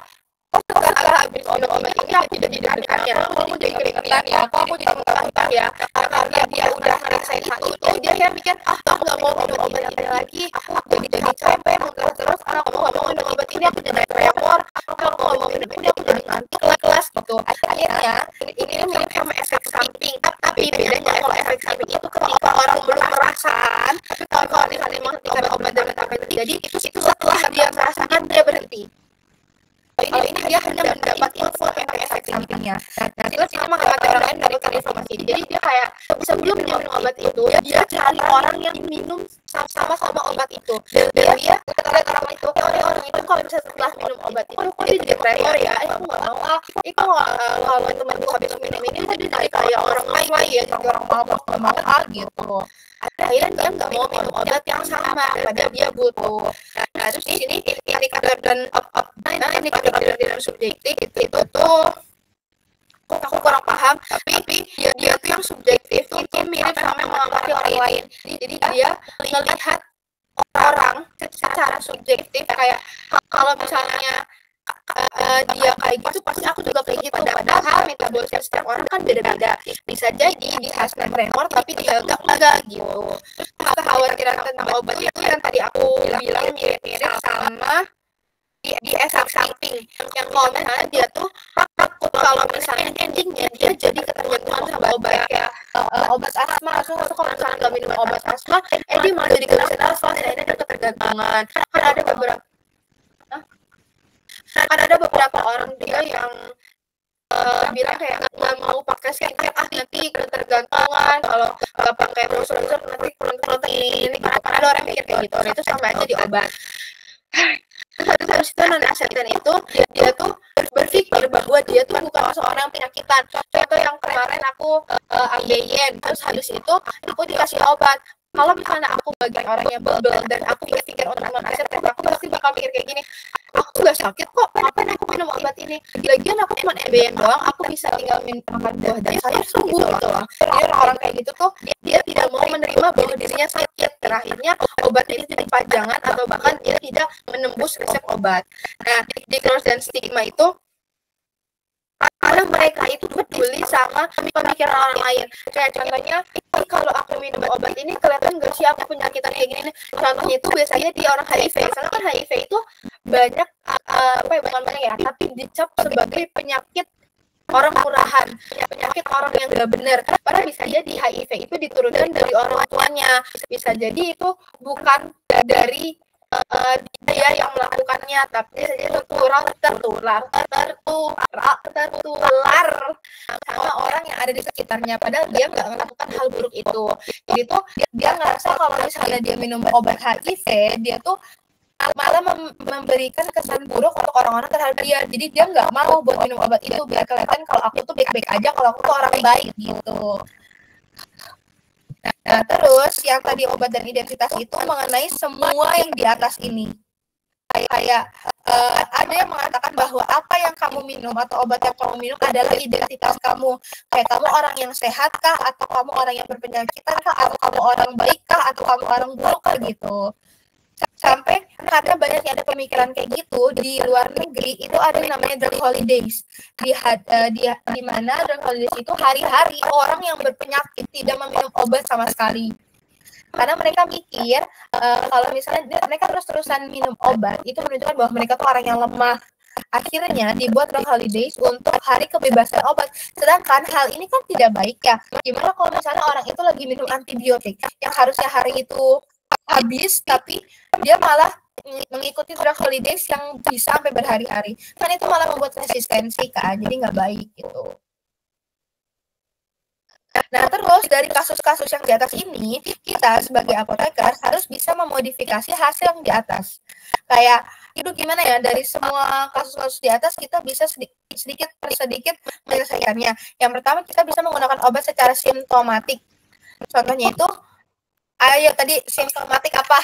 setelah habis minum obat ini aku jadi deg-degan ya, aku jadi keringetan ya, aku jadi muntah ya, karena dia udah ngerasain hal itu dia mikir aku nggak mau minum obat ini lagi, aku jadi capek muntah terus, aku nggak mau minum obat ini, aku jadi tremor, aku nggak mau minum ini, aku jadi ngantuk kelas gitu. Akhirnya ini mirip sama efek samping, tapi bedanya kalau efek samping itu ketika orang belum merasakan, tapi kalau misalnya menghentikan obat dengan apa yang terjadi itu setelah dia merasakan dia berhenti. Ini dia hanya mendapat info tentang efek sampingnya. Nah, terus ini mengamati orang lain mendapatkan informasi. Jadi dia kayak sebelum minum obat itu, dia cari orang yang minum sama-sama obat itu. Dan dia lihat orang itu, orang itu kalau bisa setelah minum obat itu, kok dia jadi tremor ya? Aku nggak mau itu kalau temanku habis minum ini jadi kayak orang lain ya, jadi orang mau gitu. Akhirnya dia nggak mau minum obat yang sama, padahal dia butuh. Nah, terus di sini indikator dan indikator dan subjektif itu tuh aku kurang paham, tapi dia tuh yang subjektif itu mirip sama mengamati orang lain. Jadi dia melihat orang secara subjektif kayak kalau misalnya dia kayak gitu pasti aku juga kayak gitu, padahal metabolisme setiap orang kan beda-beda. Bisa jadi di hasil tremor tapi dia enggak gitu. Kekhawatiran tentang obat itu yang tadi aku bilang mirip-mirip sama di efek samping yang kalau misalnya dia tuh takut kalau misalnya endingnya dia jadi ketergantungan sama obat kayak obat asma. Kalau misalnya nggak minum obat asma dia malah jadi kebiasaan nafas dan dia ketergantungan. Kan ada beberapa orang juga yang bilang kayak nggak mau pakai skincare nanti ketergantungan, kalau nggak pakai brosur nanti protein ini, karena ada orang mikir kayak gitu. Itu sama aja di obat. Terus habis itu non-aseten itu dia tuh berpikir bahwa dia tuh bukan seorang penyakitan. Contoh yang kemarin aku ambeien, terus habis itu aku dikasih obat. Kalau misalnya aku bagian orang yang bebel dan aku pikir untuk non-aseten, aku pasti bakal mikir kayak gini, aku gak sakit kok, ngapain aku minum obat ini? Lagian aku cuma ambeien doang, aku bisa tinggal makan buah dan sayur sembuh gitu loh. Jadi orang kayak gitu tuh dia tidak mau menerima bahwa dirinya sakit. Terakhirnya obat ini jadi pajangan atau bahkan dia tidak menembus resep obat. Nah, di cross dan stigma itu karena mereka itu peduli sama pemikiran orang lain. Kayak contohnya, kalau aku minum obat ini kelihatan gak sih aku penyakitan kayak gini? Contohnya itu biasanya di orang HIV. Karena kan HIV itu banyak, bukan banyak ya, tapi dicap sebagai penyakit orang murahan, penyakit orang yang gak benar. Padahal bisa jadi HIV itu diturunkan dari orang tuanya. Bisa jadi itu bukan dari dia yang melakukannya, tapi saja tertular sama orang yang ada di sekitarnya, padahal dia nggak melakukan hal buruk itu. Jadi tuh dia ngerasa kalau misalnya dia minum obat HIV, dia tuh malah memberikan kesan buruk untuk orang-orang terhadap dia. Jadi dia nggak mau buat minum obat itu biar kelihatan kalau aku tuh baik-baik aja, kalau aku tuh orang baik gitu. Nah, terus yang tadi obat dan identitas itu mengenai semua yang di atas ini. Kayak ada yang mengatakan bahwa apa yang kamu minum atau obat yang kamu minum adalah identitas kamu. Kayak kamu orang yang sehat kah, atau kamu orang yang berpenyakitan kah, atau kamu orang baik kah, atau kamu orang buruk kah gitu. sampai karena banyak yang ada pemikiran kayak gitu di luar negeri itu ada yang namanya drug holidays di mana drug holidays itu hari-hari orang yang berpenyakit tidak meminum obat sama sekali karena mereka mikir kalau misalnya mereka terus-terusan minum obat itu menunjukkan bahwa mereka tuh orang yang lemah. Akhirnya dibuat drug holidays untuk hari kebebasan obat. Sedangkan hal ini kan tidak baik ya. Gimana kalau misalnya orang itu lagi minum antibiotik yang harusnya hari itu habis, tapi dia malah mengikuti drug holidays yang bisa sampai berhari-hari. Kan itu malah membuat resistensi kan, jadi nggak baik gitu. Nah, terus dari kasus-kasus yang di atas ini, kita sebagai apoteker harus bisa memodifikasi hasil yang di atas. Kayak, itu gimana ya, dari semua kasus-kasus di atas, kita bisa sedikit per sedikit menyelesaikannya. Yang pertama, kita bisa menggunakan obat secara simptomatik. Contohnya itu, ayo tadi simptomatik apa?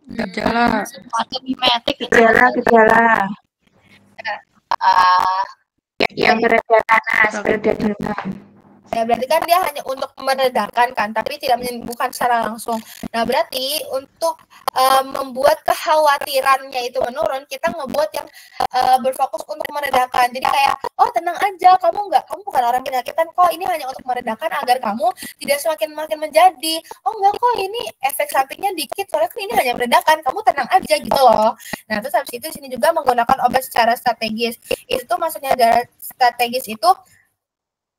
Gejala. Atau mimetik gitu. Gejala. Yang beredar panas, beredar demam. Ya, berarti kan dia hanya untuk meredakan kan, tapi tidak menyembuhkan secara langsung. Nah, berarti untuk membuat kekhawatirannya itu menurun, kita ngebuat yang berfokus untuk meredakan. Jadi kayak, oh tenang aja, kamu bukan orang penyakitan kok, ini hanya untuk meredakan agar kamu tidak semakin menjadi. Oh enggak kok, ini efek sampingnya dikit, soalnya kan ini hanya meredakan, kamu tenang aja gitu loh. Nah, terus habis itu sini juga menggunakan obat secara strategis. Itu maksudnya dari strategis itu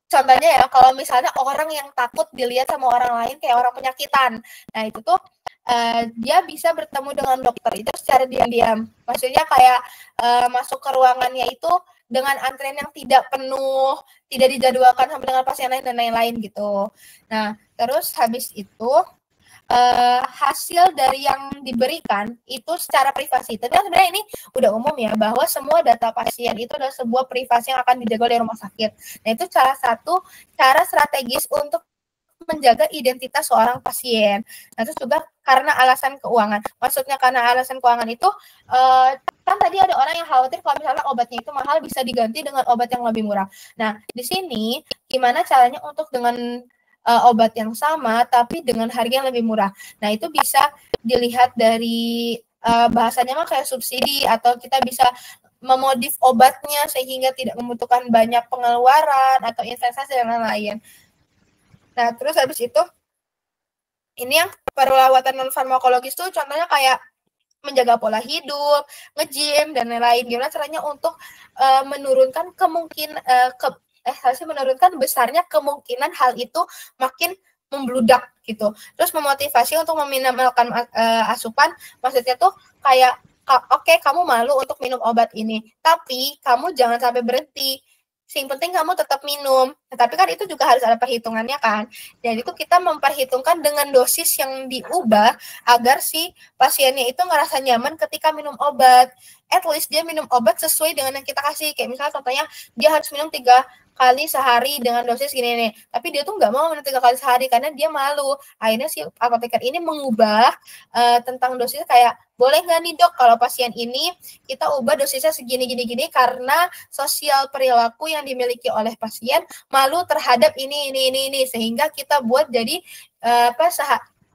contohnya ya, kalau misalnya orang yang takut dilihat sama orang lain kayak orang penyakitan. Nah, itu tuh dia bisa bertemu dengan dokter itu secara diam-diam. Maksudnya kayak masuk ke ruangannya itu dengan antrian yang tidak penuh, tidak dijadwalkan sama dengan pasien lain dan lain-lain gitu. Nah, terus habis itu hasil dari yang diberikan itu secara privasi. Tapi sebenarnya ini udah umum ya, bahwa semua data pasien itu adalah sebuah privasi yang akan dijaga oleh rumah sakit. Nah, itu salah satu cara strategis untuk menjaga identitas seorang pasien. Nah, terus juga karena alasan keuangan. Maksudnya karena alasan keuangan itu, kan tadi ada orang yang khawatir kalau misalnya obatnya itu mahal bisa diganti dengan obat yang lebih murah. Nah, di sini gimana caranya untuk dengan obat yang sama tapi dengan harga yang lebih murah. Nah, itu bisa dilihat dari bahasanya mah kayak subsidi, atau kita bisa memodif obatnya sehingga tidak membutuhkan banyak pengeluaran atau investasi dan lain-lain. Nah, terus habis itu ini yang perawatan non farmakologis tuh contohnya kayak menjaga pola hidup, nge-gym dan lain-lain. Gimana caranya untuk menurunkan harusnya menurunkan besarnya kemungkinan hal itu makin membludak gitu. Terus memotivasi untuk meminimalkan asupan, maksudnya tuh kayak oke, kamu malu untuk minum obat ini, tapi kamu jangan sampai berhenti. Yang penting kamu tetap minum. Nah, tapi kan itu juga harus ada perhitungannya kan. Jadi itu kita memperhitungkan dengan dosis yang diubah agar si pasiennya itu ngerasa nyaman ketika minum obat. At least dia minum obat sesuai dengan yang kita kasih. Kayak misalnya contohnya dia harus minum 3 kali sehari dengan dosis gini nih. Tapi dia tuh nggak mau minum 3 kali sehari karena dia malu. Akhirnya si apoteker ini mengubah tentang dosisnya kayak, boleh nggak nih dok kalau pasien ini kita ubah dosisnya segini-gini karena sosial perilaku yang dimiliki oleh pasien malu terhadap ini. Sehingga kita buat jadi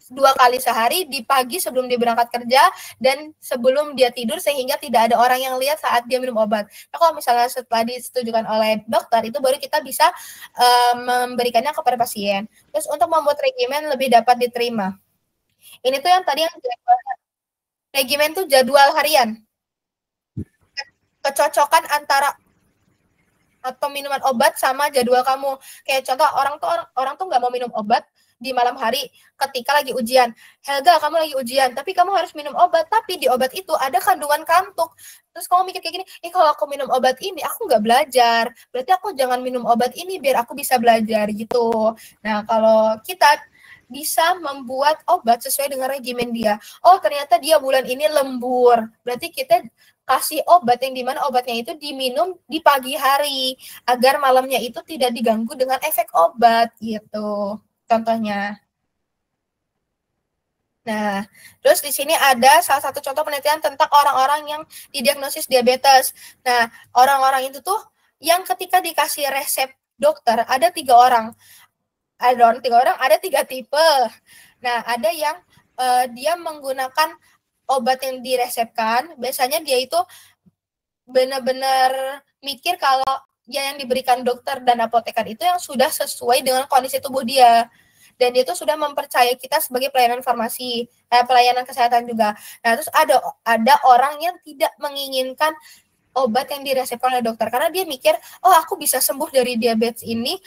2 kali sehari di pagi sebelum dia berangkat kerja dan sebelum dia tidur, sehingga tidak ada orang yang lihat saat dia minum obat. Nah, kalau misalnya setelah disetujukan oleh dokter, itu baru kita bisa memberikannya kepada pasien. Terus untuk membuat regimen lebih dapat diterima. Ini tuh yang tadi yang regimen tuh jadwal harian. Kecocokan antara atau minuman obat sama jadwal kamu. Kayak contoh orang tuh nggak mau minum obat di malam hari ketika lagi ujian. Helga, kamu lagi ujian, tapi kamu harus minum obat. Tapi di obat itu ada kandungan kantuk. Terus kamu mikir kayak gini, kalau aku minum obat ini, aku nggak belajar. Berarti aku jangan minum obat ini biar aku bisa belajar gitu. Nah, kalau kita bisa membuat obat sesuai dengan regimen dia. Oh, ternyata dia bulan ini lembur. Berarti kita kasih obat yang dimana obatnya itu diminum di pagi hari agar malamnya itu tidak diganggu dengan efek obat gitu. Contohnya. Nah, terus di sini ada salah satu contoh penelitian tentang orang-orang yang didiagnosis diabetes. Nah, orang-orang itu tuh yang ketika dikasih resep dokter ada 3 orang. Ada 3 orang, ada 3 tipe. Nah, ada yang dia menggunakan obat yang diresepkan, biasanya dia itu benar-benar mikir kalau yang diberikan dokter dan apoteker itu yang sudah sesuai dengan kondisi tubuh dia. Dan dia itu sudah mempercayai kita sebagai pelayanan farmasi, pelayanan kesehatan juga. Nah, terus ada orang yang tidak menginginkan obat yang diresepkan oleh dokter karena dia mikir, oh aku bisa sembuh dari diabetes ini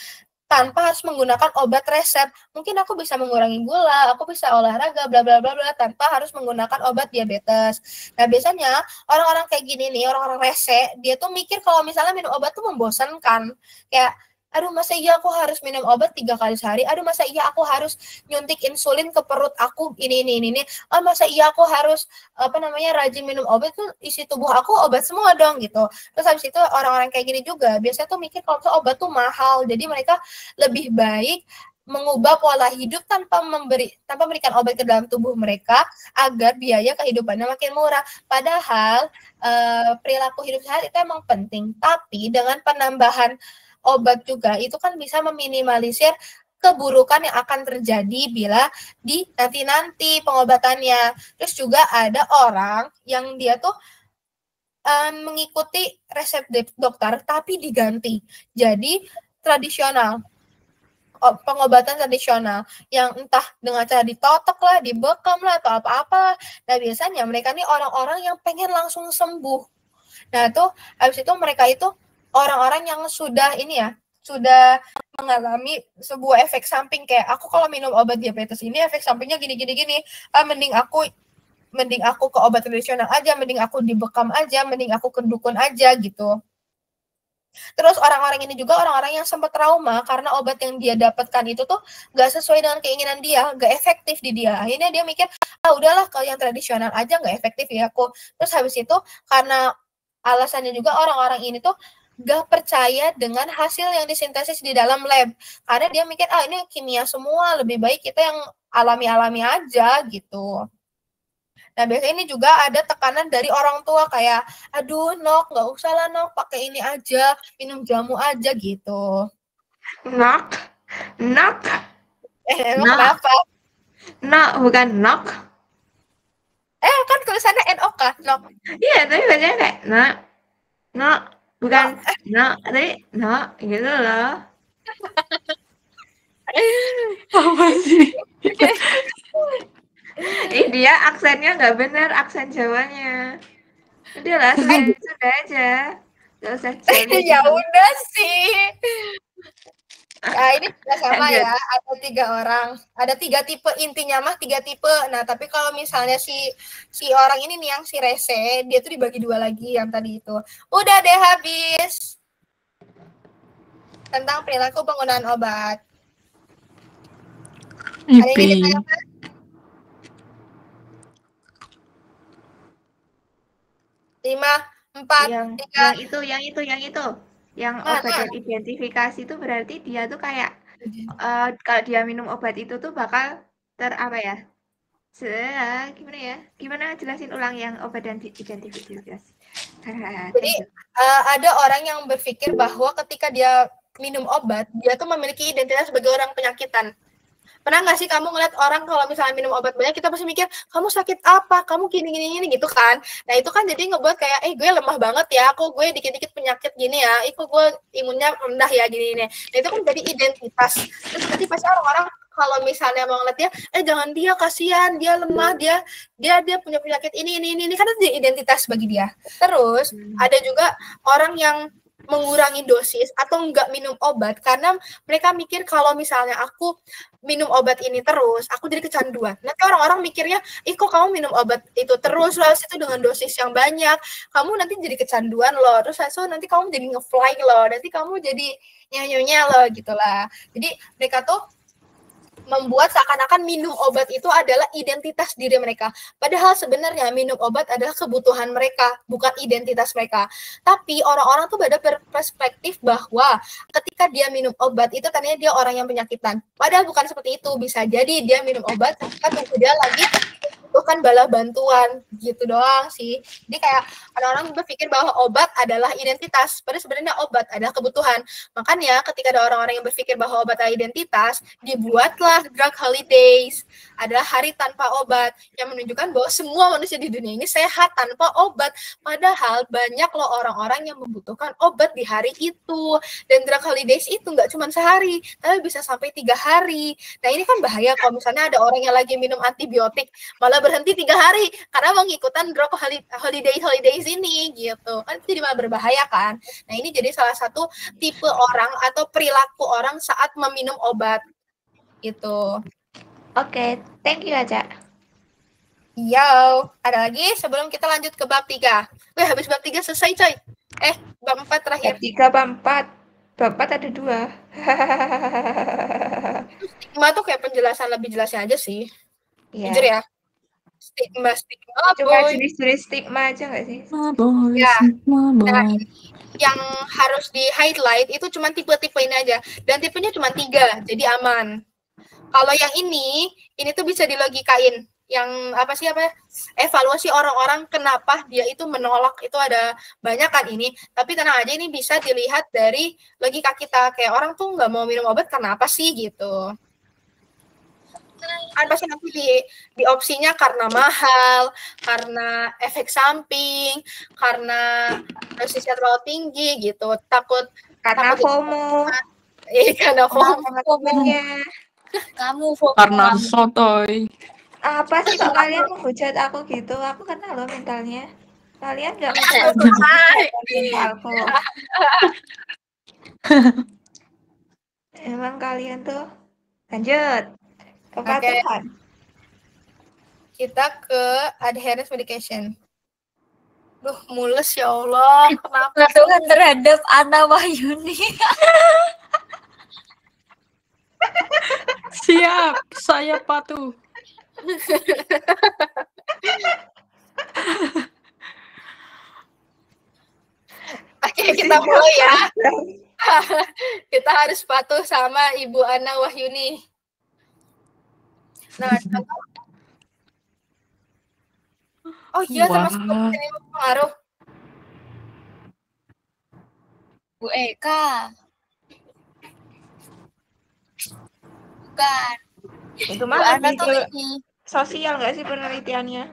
tanpa harus menggunakan obat resep. Mungkin aku bisa mengurangi gula, aku bisa olahraga, bla bla bla bla tanpa harus menggunakan obat diabetes. Nah, biasanya orang-orang kayak gini nih, orang-orang rese, dia tuh mikir kalau misalnya minum obat tuh membosankan. Kayak, aduh masa iya aku harus minum obat 3 kali sehari, aduh masa iya aku harus nyuntik insulin ke perut aku ini, oh masa iya aku harus rajin minum obat tuh isi tubuh aku obat semua dong gitu. Terus habis itu orang-orang kayak gini juga biasanya tuh mikir kalau obat tuh mahal, jadi mereka lebih baik mengubah pola hidup tanpa memberikan obat ke dalam tubuh mereka agar biaya kehidupannya makin murah. Padahal perilaku hidup sehat itu emang penting, tapi dengan penambahan obat juga itu kan bisa meminimalisir keburukan yang akan terjadi bila di nanti pengobatannya. Terus juga ada orang yang dia tuh mengikuti resep dokter tapi diganti jadi tradisional, pengobatan tradisional yang entah dengan cara ditotok lah, dibekam lah atau apa-apa. Nah, biasanya mereka nih orang-orang yang pengen langsung sembuh. Nah, tuh habis itu mereka itu orang-orang yang sudah mengalami sebuah efek samping kayak aku kalau minum obat diabetes ini efek sampingnya gini, mending aku ke obat tradisional aja, mending aku dibekam aja, mending aku ke dukun aja gitu. Terus orang-orang ini juga orang-orang yang sempat trauma karena obat yang dia dapatkan itu tuh gak sesuai dengan keinginan dia, gak efektif di dia. Akhirnya dia mikir, udahlah kalau yang tradisional aja gak efektif ya aku. Terus habis itu karena alasannya juga orang-orang ini tuh gak percaya dengan hasil yang disintesis di dalam lab. Karena dia mikir, ini kimia semua, lebih baik kita yang alami-alami aja gitu. Nah, biasanya ini juga ada tekanan dari orang tua kayak, aduh Nok, gak usah lah Nok, pakai ini aja, minum jamu aja gitu. Nok? Kenapa? Nok, bukan Nok. Kan tulisannya NOK, Nok. Iya, tapi bacanya kayak Nok, bukan Nok, tapi Nok, gitu loh. Apa sih? Dia aksennya nggak benar, aksen Jawanya. Udahlah, sudah aja. Gak usah jadi. Ya udah sih. Ini sama ya, ada 3 orang. Ada 3 tipe, intinya mah 3 tipe. Nah, tapi kalau misalnya si orang ini nih yang si rese, dia tuh dibagi 2 lagi yang tadi itu. Udah deh habis. Tentang perilaku penggunaan obat. Ada yang ingin ditanyakan? 5, 4, 3. Yang obat dan identifikasi itu berarti dia tuh kayak kalau dia minum obat itu tuh bakal gimana jelasin ulang yang obat dan identifikasi. Jadi ada orang yang berpikir bahwa ketika dia minum obat, dia tuh memiliki identitas sebagai orang penyakitan. Pernah nggak sih kamu ngeliat orang kalau misalnya minum obat banyak, kita pasti mikir, kamu sakit apa? Kamu gini gitu kan? Nah, itu kan jadi ngebuat kayak, gue lemah banget ya, gue dikit-dikit penyakit gini ya, gue imunnya rendah ya, gini. Nah, itu kan jadi identitas. Terus nanti pasti orang-orang kalau misalnya mau ngeliat dia, jangan dia, kasihan, dia lemah, dia punya penyakit ini, kan itu jadi identitas bagi dia. Terus, ada juga orang yang mengurangi dosis atau enggak minum obat karena mereka mikir kalau misalnya aku minum obat ini terus, aku jadi kecanduan. Nanti orang-orang mikirnya, kok kamu minum obat itu terus, itu dengan dosis yang banyak, kamu nanti jadi kecanduan loh, terus nanti kamu jadi nge-fly loh, nanti kamu jadi nyanyonya loh, gitulah. Jadi mereka tuh membuat seakan-akan minum obat itu adalah identitas diri mereka. Padahal sebenarnya minum obat adalah kebutuhan mereka, bukan identitas mereka. Tapi orang-orang tuh pada berperspektif bahwa ketika dia minum obat itu tadinya dia orang yang penyakitan. Padahal bukan seperti itu. Bisa jadi dia minum obat ketika tubuh dia lagi membutuhkan bala bantuan gitu doang sih. Jadi kayak orang-orang berpikir bahwa obat adalah identitas, padahal sebenarnya obat adalah kebutuhan. Makanya ketika ada orang-orang yang berpikir bahwa obat adalah identitas, dibuatlah drug holidays, adalah hari tanpa obat yang menunjukkan bahwa semua manusia di dunia ini sehat tanpa obat. Padahal banyak loh orang-orang yang membutuhkan obat di hari itu. Dan drug holidays itu nggak cuma sehari, tapi bisa sampai 3 hari. Nah ini kan bahaya kalau misalnya ada orang yang lagi minum antibiotik malah berhenti 3 hari karena mau ngikutan drug holidays ini gitu kan, jadi malah berbahaya kan. Nah ini jadi salah satu tipe orang atau perilaku orang saat meminum obat gitu. Oke, thank you Aca. Yo, ada lagi sebelum kita lanjut ke bab 3. Habis bab 3 selesai coy. Bab 4 terakhir. Bab 3, bab 4. Bab 4 ada 2. Stigma tuh kayak penjelasan lebih jelasnya aja sih. Iya. Jujur ya. Stigma Cuma boy. jenis-jenis stigma aja nggak sih? Boy, Ya. boy. Nah, yang harus di highlight itu cuma tipe-tipe ini aja, dan tipenya cuma 3, jadi aman. Kalau yang ini tuh bisa dilogikain. Yang evaluasi orang-orang kenapa dia itu menolak, itu ada banyak kan ini. Tapi tenang aja, ini bisa dilihat dari logika kita. Kayak orang tuh nggak mau minum obat karena apa sih gitu. Kan pasti nanti di opsinya karena mahal, karena efek samping, karena dosisnya terlalu tinggi gitu, takut FOMO. Karena FOMO. Kamu FOMO. Karena sotoy. Apa sih kok kalian menghujat aku gitu? Aku kenal loh mentalnya. Kalian nggak mentalku. Emang kalian tuh. Lanjut. Kepatuhan. Kita ke adherence medication. Duh, mules ya Allah. Kenapa? Kepatuhan terhadap Ana Wahyuni. Siap, saya patuh. Oke, kita mulai ya. Kita harus patuh sama Ibu Ana Wahyuni. Nah, oh iya, termasuk ini pengaruh. Bu Eka. Bukan. Itu Bu mah Ana tuh lebih ini. sosial nggak sih penelitiannya?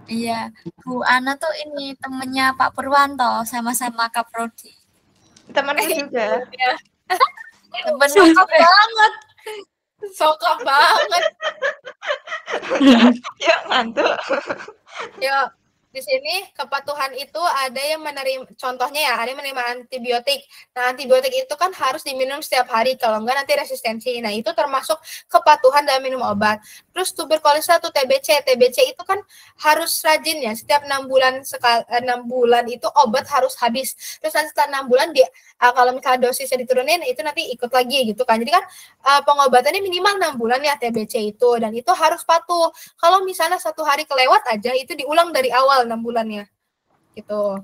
Iya, Bu Ana tuh ini temennya Pak Purwanto, sama-sama Kaprodi. Temanku juga. Temennya banget. Sokap banget. Ya, ngantuk. Yuk, di sini kepatuhan itu ada yang menerima, contohnya ya, ada yang menerima antibiotik. Nah, antibiotik itu kan harus diminum setiap hari, kalau enggak nanti resistensi. Nah, itu termasuk kepatuhan dalam minum obat. Terus tuberkulosis atau TBC. TBC itu kan harus rajin ya, setiap 6 bulan 6 bulan itu obat harus habis. Terus nanti setelah 6 bulan kalau misalnya dosisnya diturunin, itu nanti ikut lagi gitu kan. Jadi kan pengobatannya minimal 6 bulan ya TBC itu, dan itu harus patuh. Kalau misalnya 1 hari kelewat aja, itu diulang dari awal 6 bulannya gitu.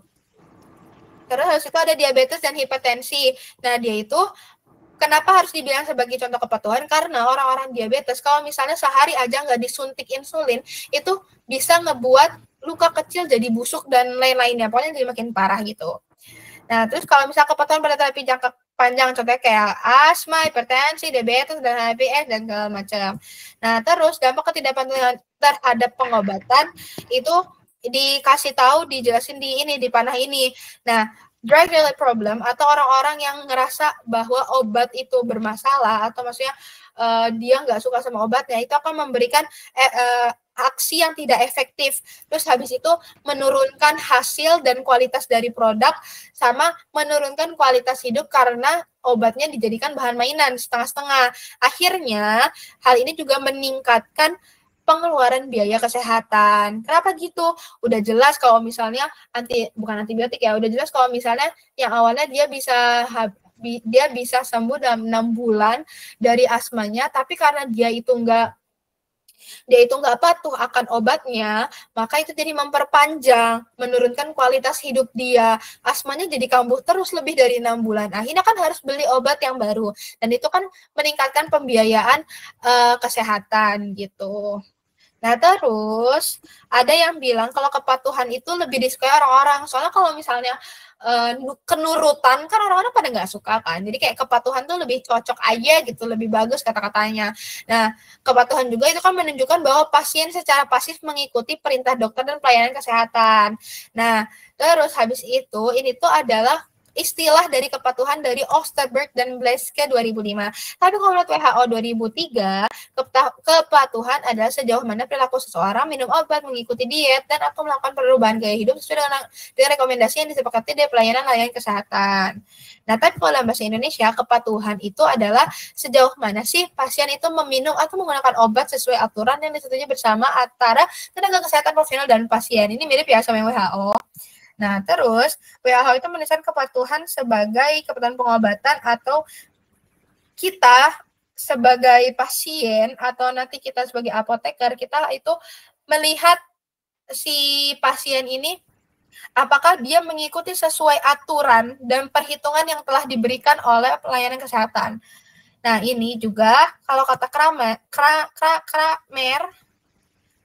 Terus itu ada diabetes dan hipertensi. Nah, dia itu kenapa harus dibilang sebagai contoh kepatuhan? Karena orang-orang diabetes kalau misalnya sehari aja nggak disuntik insulin, itu bisa ngebuat luka kecil jadi busuk dan lain-lainnya, pokoknya jadi makin parah gitu. Nah, terus kalau misalnya kepatuhan pada terapi jangka panjang, contohnya kayak asma, hipertensi, diabetes, dan HPS, dan segala macam. Nah, terus dampak ketidakpatuhan terhadap pengobatan itu dikasih tahu, dijelasin di panah ini. Nah, drug-related problem atau orang-orang yang ngerasa bahwa obat itu bermasalah, atau maksudnya dia nggak suka sama obatnya, itu akan memberikan aksi yang tidak efektif. Terus habis itu menurunkan hasil dan kualitas dari produk, sama menurunkan kualitas hidup karena obatnya dijadikan bahan mainan setengah-setengah. Akhirnya hal ini juga meningkatkan pengeluaran biaya kesehatan. Kenapa gitu? Udah jelas kalau misalnya bukan antibiotik ya, udah jelas kalau misalnya yang awalnya dia bisa sembuh dalam 6 bulan dari asmanya, tapi karena dia itu nggak patuh akan obatnya, maka itu jadi memperpanjang, menurunkan kualitas hidup dia. Asmanya jadi kambuh terus lebih dari 6 bulan. Akhirnya kan harus beli obat yang baru. Dan itu kan meningkatkan pembiayaan kesehatan gitu. Nah, terus ada yang bilang kalau kepatuhan itu lebih disukai orang-orang. Soalnya kalau misalnya kenurutan kan orang-orang pada nggak suka kan. Jadi kayak kepatuhan tuh lebih cocok aja gitu, lebih bagus kata-katanya. Nah, kepatuhan juga itu kan menunjukkan bahwa pasien secara pasif mengikuti perintah dokter dan pelayanan kesehatan. Nah, terus habis itu ini tuh adalah istilah dari kepatuhan dari Osterberg dan Bleske 2005. Tapi kalau menurut WHO 2003, kepatuhan adalah sejauh mana perilaku seseorang minum obat, mengikuti diet, dan atau melakukan perubahan gaya hidup sesuai dengan rekomendasi yang disepakati dari pelayanan layanan kesehatan. Nah, tapi kalau dalam bahasa Indonesia, kepatuhan itu adalah sejauh mana sih pasien itu meminum atau menggunakan obat sesuai aturan yang disetujui bersama antara tenaga kesehatan profesional dan pasien. Ini mirip ya sama WHO. Nah, terus WHO itu menuliskan kepatuhan sebagai kepatuhan pengobatan atau kita sebagai pasien atau nanti kita sebagai apoteker, kita itu melihat si pasien ini apakah dia mengikuti sesuai aturan dan perhitungan yang telah diberikan oleh pelayanan kesehatan. Nah, ini juga kalau kata Kramer,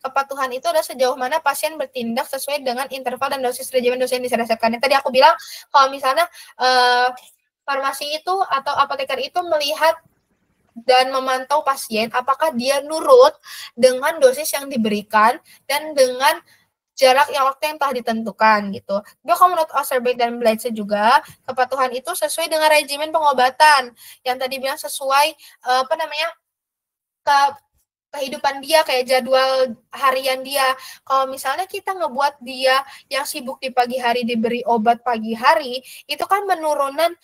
kepatuhan itu adalah sejauh mana pasien bertindak sesuai dengan interval dan dosis regimen dosis yang diresepkan. Tadi aku bilang kalau misalnya farmasi itu atau apoteker itu melihat dan memantau pasien apakah dia nurut dengan dosis yang diberikan dan dengan jarak yang waktu yang telah ditentukan gitu. Jadi kalau menurut Osterberg dan Bledsoe juga kepatuhan itu sesuai dengan regimen pengobatan yang tadi bilang sesuai kehidupan dia, kayak jadwal harian dia. Kalau misalnya kita ngebuat dia yang sibuk di pagi hari diberi obat pagi hari, itu kan menurunkan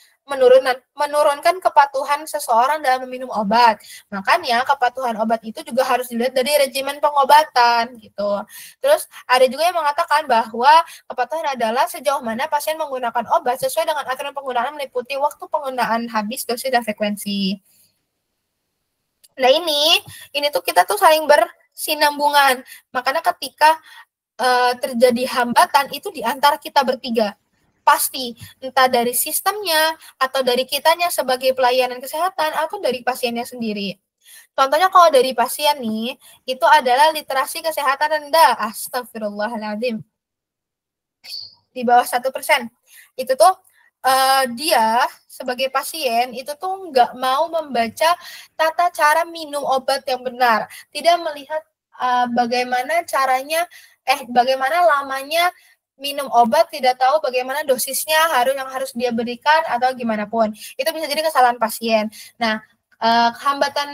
kepatuhan seseorang dalam meminum obat. Makanya kepatuhan obat itu juga harus dilihat dari regimen pengobatan gitu. Terus ada juga yang mengatakan bahwa kepatuhan adalah sejauh mana pasien menggunakan obat sesuai dengan aturan penggunaan meliputi waktu penggunaan habis, dosis, dan frekuensi. Nah, ini tuh kita tuh saling bersinambungan. Makanya ketika terjadi hambatan itu di antara kita bertiga. Pasti, entah dari sistemnya, atau dari kitanya sebagai pelayanan kesehatan, atau dari pasiennya sendiri. Contohnya kalau dari pasien nih, itu adalah literasi kesehatan rendah. Astagfirullahaladzim. Di bawah 1%. Itu tuh dia sebagai pasien itu tuh nggak mau membaca tata cara minum obat yang benar, tidak melihat bagaimana lamanya minum obat, tidak tahu bagaimana dosisnya yang harus dia berikan atau gimana pun. Itu bisa jadi kesalahan pasien. Nah, hambatan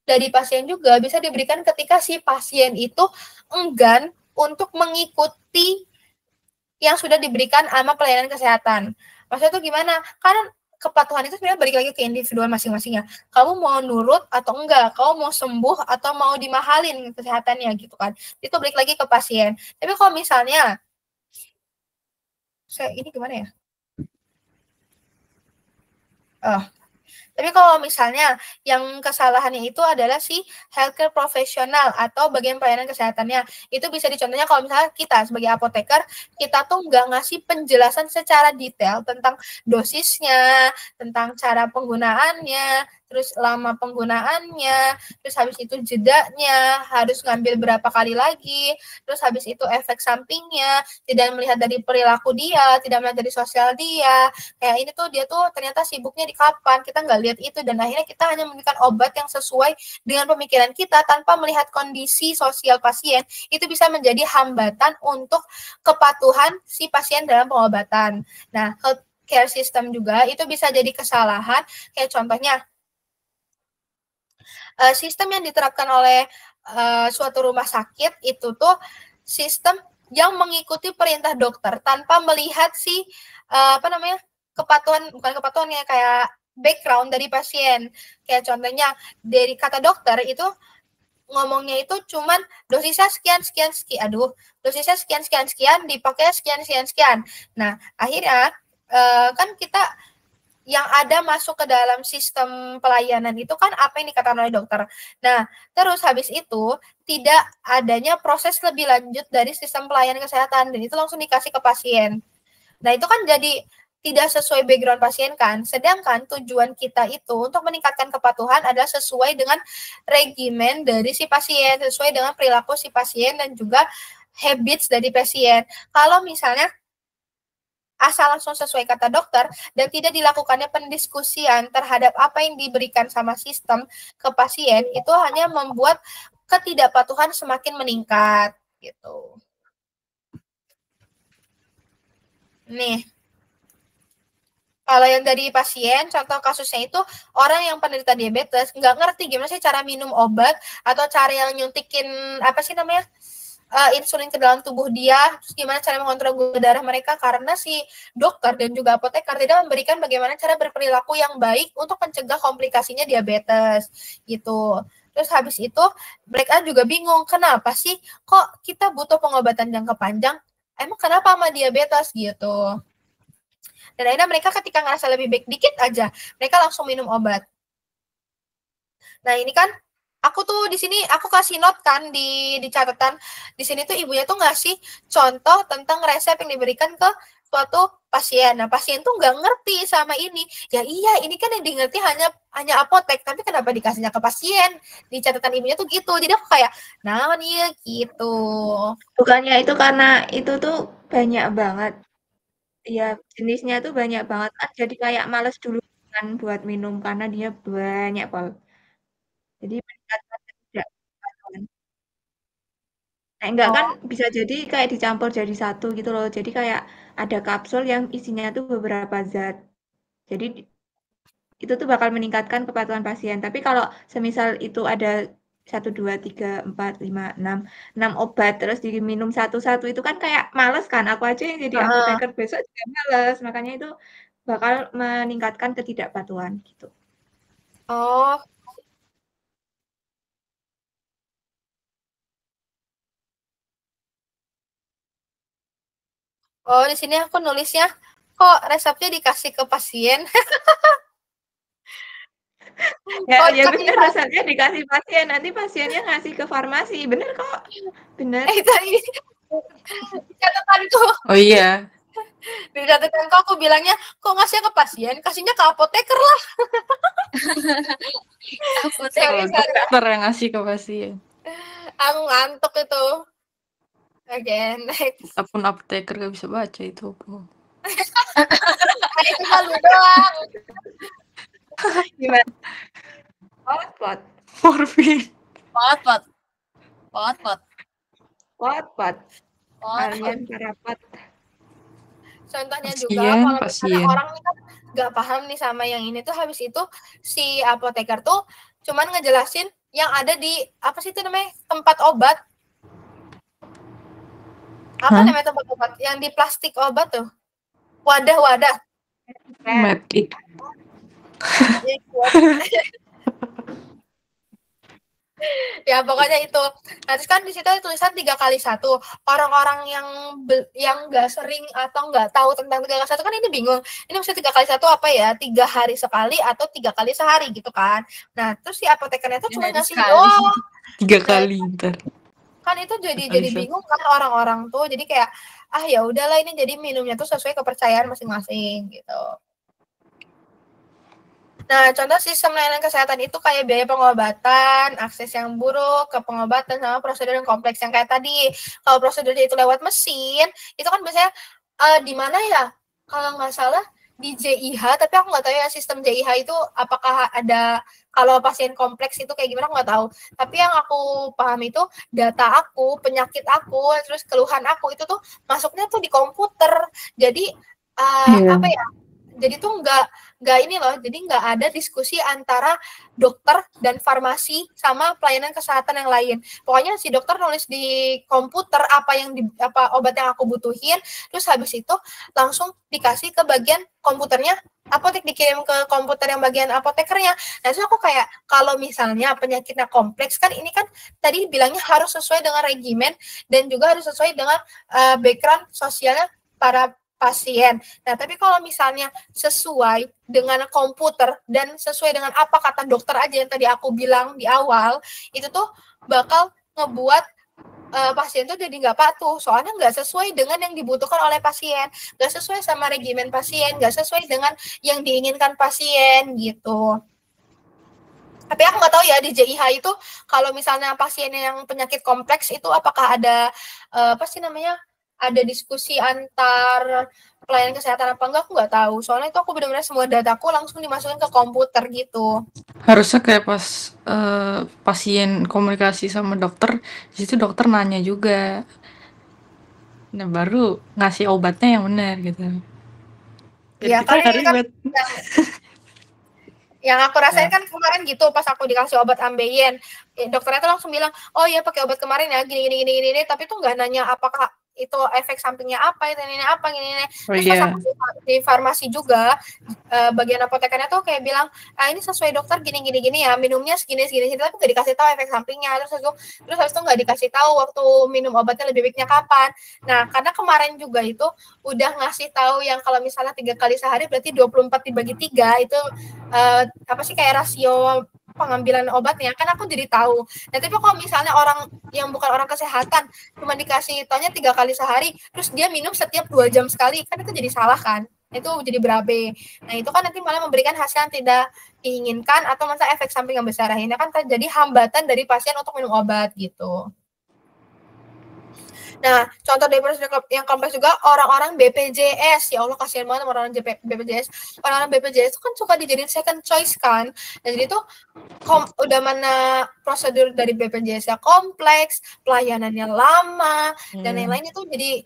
dari pasien juga bisa diberikan ketika si pasien itu enggan untuk mengikuti yang sudah diberikan sama pelayanan kesehatan. Maksudnya itu gimana? Karena kepatuhan itu sebenarnya balik lagi ke individual masing-masingnya. Kamu mau nurut atau enggak? Kamu mau sembuh atau mau dimahalin kesehatannya gitu kan? Itu balik lagi ke pasien. Tapi kalau misalnya, ini gimana ya? Tapi kalau misalnya yang kesalahannya itu adalah si healthcare profesional atau bagian pelayanan kesehatannya, itu bisa dicontohnya kalau misalnya kita sebagai apoteker, kita tuh nggak ngasih penjelasan secara detail tentang dosisnya, tentang cara penggunaannya, terus lama penggunaannya, terus habis itu jedanya, harus ngambil berapa kali lagi, terus habis itu efek sampingnya, tidak melihat dari perilaku dia, tidak melihat dari sosial dia, kayak ini tuh dia tuh ternyata sibuknya di kapan, kita nggak lihat itu, dan akhirnya kita hanya memberikan obat yang sesuai dengan pemikiran kita tanpa melihat kondisi sosial pasien, itu bisa menjadi hambatan untuk kepatuhan si pasien dalam pengobatan. Nah, healthcare system juga itu bisa jadi kesalahan, kayak contohnya sistem yang diterapkan oleh suatu rumah sakit itu tuh sistem yang mengikuti perintah dokter tanpa melihat si bukan kepatuhan ya, kayak background dari pasien. Kayak contohnya dari kata dokter itu ngomongnya itu cuman dosisnya sekian dosisnya sekian dipakai sekian. Nah, akhirnya kan kita yang ada masuk ke dalam sistem pelayanan itu kan apa yang dikatakan oleh dokter. Nah, terus habis itu tidak adanya proses lebih lanjut dari sistem pelayanan kesehatan dan itu langsung dikasih ke pasien. Nah, itu kan jadi tidak sesuai background pasien kan. Sedangkan tujuan kita itu untuk meningkatkan kepatuhan adalah sesuai dengan regimen dari si pasien, sesuai dengan perilaku si pasien dan juga habits dari pasien. Kalau misalnya asal langsung sesuai kata dokter dan tidak dilakukannya pendiskusian terhadap apa yang diberikan sama sistem ke pasien, itu hanya membuat ketidakpatuhan semakin meningkat gitu. Nih, kalau yang dari pasien, contoh kasusnya itu orang yang penderita diabetes nggak ngerti gimana sih cara minum obat atau cara yang nyuntikin apa sih namanya insulin ke dalam tubuh dia, terus gimana cara mengontrol gula darah mereka, karena si dokter dan juga apoteker tidak memberikan bagaimana cara berperilaku yang baik untuk mencegah komplikasinya diabetes gitu. Terus habis itu mereka juga bingung, kenapa sih kok kita butuh pengobatan jangka panjang, emang kenapa sama diabetes gitu. Dan akhirnya mereka ketika ngerasa lebih baik dikit aja, mereka langsung minum obat. Nah ini kan aku tuh di sini aku kasih note kan di catatan. Di sini tuh ibunya tuh ngasih contoh tentang resep yang diberikan ke suatu pasien. Nah, pasien tuh nggak ngerti sama ini. Ya iya, ini kan yang dimengerti hanya apotek, tapi kenapa dikasihnya ke pasien? Di catatan ibunya tuh gitu. Jadi aku kayak, nah nih gitu. Bukannya itu karena itu tuh banyak banget. Ya, jenisnya tuh banyak banget kan. Jadi kayak males dulu kan buat minum karena dia banyak banget. Jadi meningkatkan ketidakpatuhan. Enggak kan bisa jadi kayak dicampur jadi satu gitu loh. Jadi kayak ada kapsul yang isinya tuh beberapa zat. Jadi itu tuh bakal meningkatkan kepatuhan pasien. Tapi kalau semisal itu ada 1, 2, 3, 4, 5, 6 obat terus diminum satu-satu itu kan kayak males kan. Aku aja yang jadi apoteker besok juga males. Makanya itu bakal meningkatkan ketidakpatuhan gitu. Oh. Oh, di sini aku nulisnya kok resepnya dikasih ke pasien. Ya bener, resepnya dikasih pasien, nanti pasiennya ngasih ke farmasi. Bener kok. Bener. Tadi catatanku. Oh iya. Di catatanku aku bilangnya kok ngasihnya ke pasien, kasihnya ke apoteker lah. Kalau dokter yang ngasih ke pasien. Aku ngantuk itu. Again, next. Apun apoteker gak bisa baca itu. Itu malu doang. Gimana? Pot. Morfin. Pot. Kalian kerapat. Contohnya Pasien, juga kalau misalnya pasien. orang kan nggak paham nih sama yang ini tuh, habis itu si apoteker tuh cuman ngejelasin yang ada di apa sih itu namanya tempat obat. Apa namanya tempat obat? Yang di plastik obat tuh. Wadah. Medkit. Ya pokoknya itu. Nah terus kan di situ tulisan 3x1. Orang-orang yang nggak sering atau nggak tahu tentang 3x1 kan ini bingung. Ini maksudnya 3x1 apa ya? 3 hari sekali atau 3 kali sehari gitu kan. Nah terus si apotekernya tuh cuma ngasih doang. 3 kali ntar. Kan itu jadi bingung kan orang-orang tuh. Jadi kayak ya udahlah ini jadi minumnya tuh sesuai kepercayaan masing-masing gitu. Nah, contoh sistem layanan kesehatan itu kayak biaya pengobatan, akses yang buruk ke pengobatan, sama prosedur yang kompleks yang kayak tadi. Kalau prosedurnya itu lewat mesin, itu kan biasanya di mana ya? Kalau nggak salah di JIH, tapi aku nggak tahu ya sistem JIH itu apakah ada, kalau pasien kompleks itu kayak gimana aku nggak tahu. Tapi yang aku paham itu data aku, penyakit aku, terus keluhan aku itu tuh masuknya tuh di komputer. Jadi apa ya? Jadi tuh nggak ini loh, jadi nggak ada diskusi antara dokter dan farmasi sama pelayanan kesehatan yang lain. Pokoknya si dokter nulis di komputer apa obat yang aku butuhin, terus habis itu langsung dikasih ke bagian komputernya apotek, dikirim ke komputer yang bagian apotekernya. Nah terus aku kayak kalau misalnya penyakitnya kompleks kan ini kan tadi bilangnya harus sesuai dengan regimen dan juga harus sesuai dengan background sosialnya para pasien. Nah, tapi kalau misalnya sesuai dengan komputer dan sesuai dengan apa kata dokter aja yang tadi aku bilang di awal, itu tuh bakal ngebuat pasien tuh jadi nggak patuh, soalnya nggak sesuai dengan yang dibutuhkan oleh pasien, nggak sesuai sama regimen pasien, nggak sesuai dengan yang diinginkan pasien gitu. Tapi aku nggak tahu ya di JIH itu kalau misalnya pasien yang penyakit kompleks itu apakah ada apa sih namanya, ada diskusi antar pelayanan kesehatan apa enggak, aku nggak tahu. Soalnya itu aku benar-benar semua dataku langsung dimasukin ke komputer gitu. Harusnya kayak pas pasien komunikasi sama dokter, di situ dokter nanya juga. Nah, baru ngasih obatnya yang benar gitu. Ya, Kita karena nggak ini kan ribet. yang aku rasain kan kemarin gitu pas aku dikasih obat ambeien, dokternya tuh langsung bilang, oh ya pakai obat kemarin ya gini, tapi tuh nggak nanya apakah itu efek sampingnya apa, ini apa, gini. Terus pas aku di farmasi juga, bagian apotekernya tuh kayak bilang, ini sesuai dokter gini ya, minumnya segini, tapi nggak dikasih tahu efek sampingnya. Terus habis itu nggak dikasih tahu waktu minum obatnya lebih baiknya kapan. Nah, karena kemarin juga itu udah ngasih tahu yang kalau misalnya 3 kali sehari berarti 24 dibagi 3 itu apa sih kayak rasio pengambilan obatnya, kan aku jadi tahu. Nah, tapi kalau misalnya orang yang bukan orang kesehatan cuma dikasih taunya 3 kali sehari, terus dia minum setiap 2 jam sekali, kan itu jadi salah kan? Itu jadi berabe. Nah, itu kan nanti malah memberikan hasil yang tidak diinginkan atau masa efek samping yang besar. Akhirnya kan terjadi hambatan dari pasien untuk minum obat gitu. Nah, contoh depresi yang kompleks juga orang-orang BPJS. Ya Allah, kasihan banget orang-orang BPJS. Orang-orang BPJS itu kan suka dijadiin second choice kan. Dan jadi itu udah mana prosedur dari BPJS-nya kompleks, pelayanannya lama, dan lain-lain itu jadi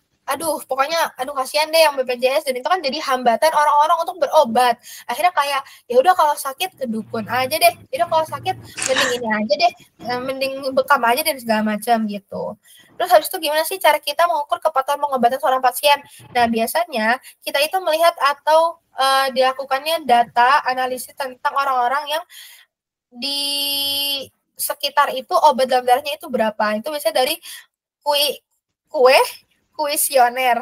pokoknya kasihan deh yang BPJS, dan itu kan jadi hambatan orang-orang untuk berobat. Akhirnya kayak ya udah kalau sakit ke dukun aja deh, udah kalau sakit mending ini aja deh, mending bekam aja dan segala macam gitu. Terus habis itu gimana sih cara kita mengukur kepatuhan pengobatan seorang pasien? Nah, biasanya kita itu melihat atau dilakukannya data analisis tentang orang-orang yang di sekitar itu obat dalam darahnya itu berapa. Itu biasanya dari kuesioner.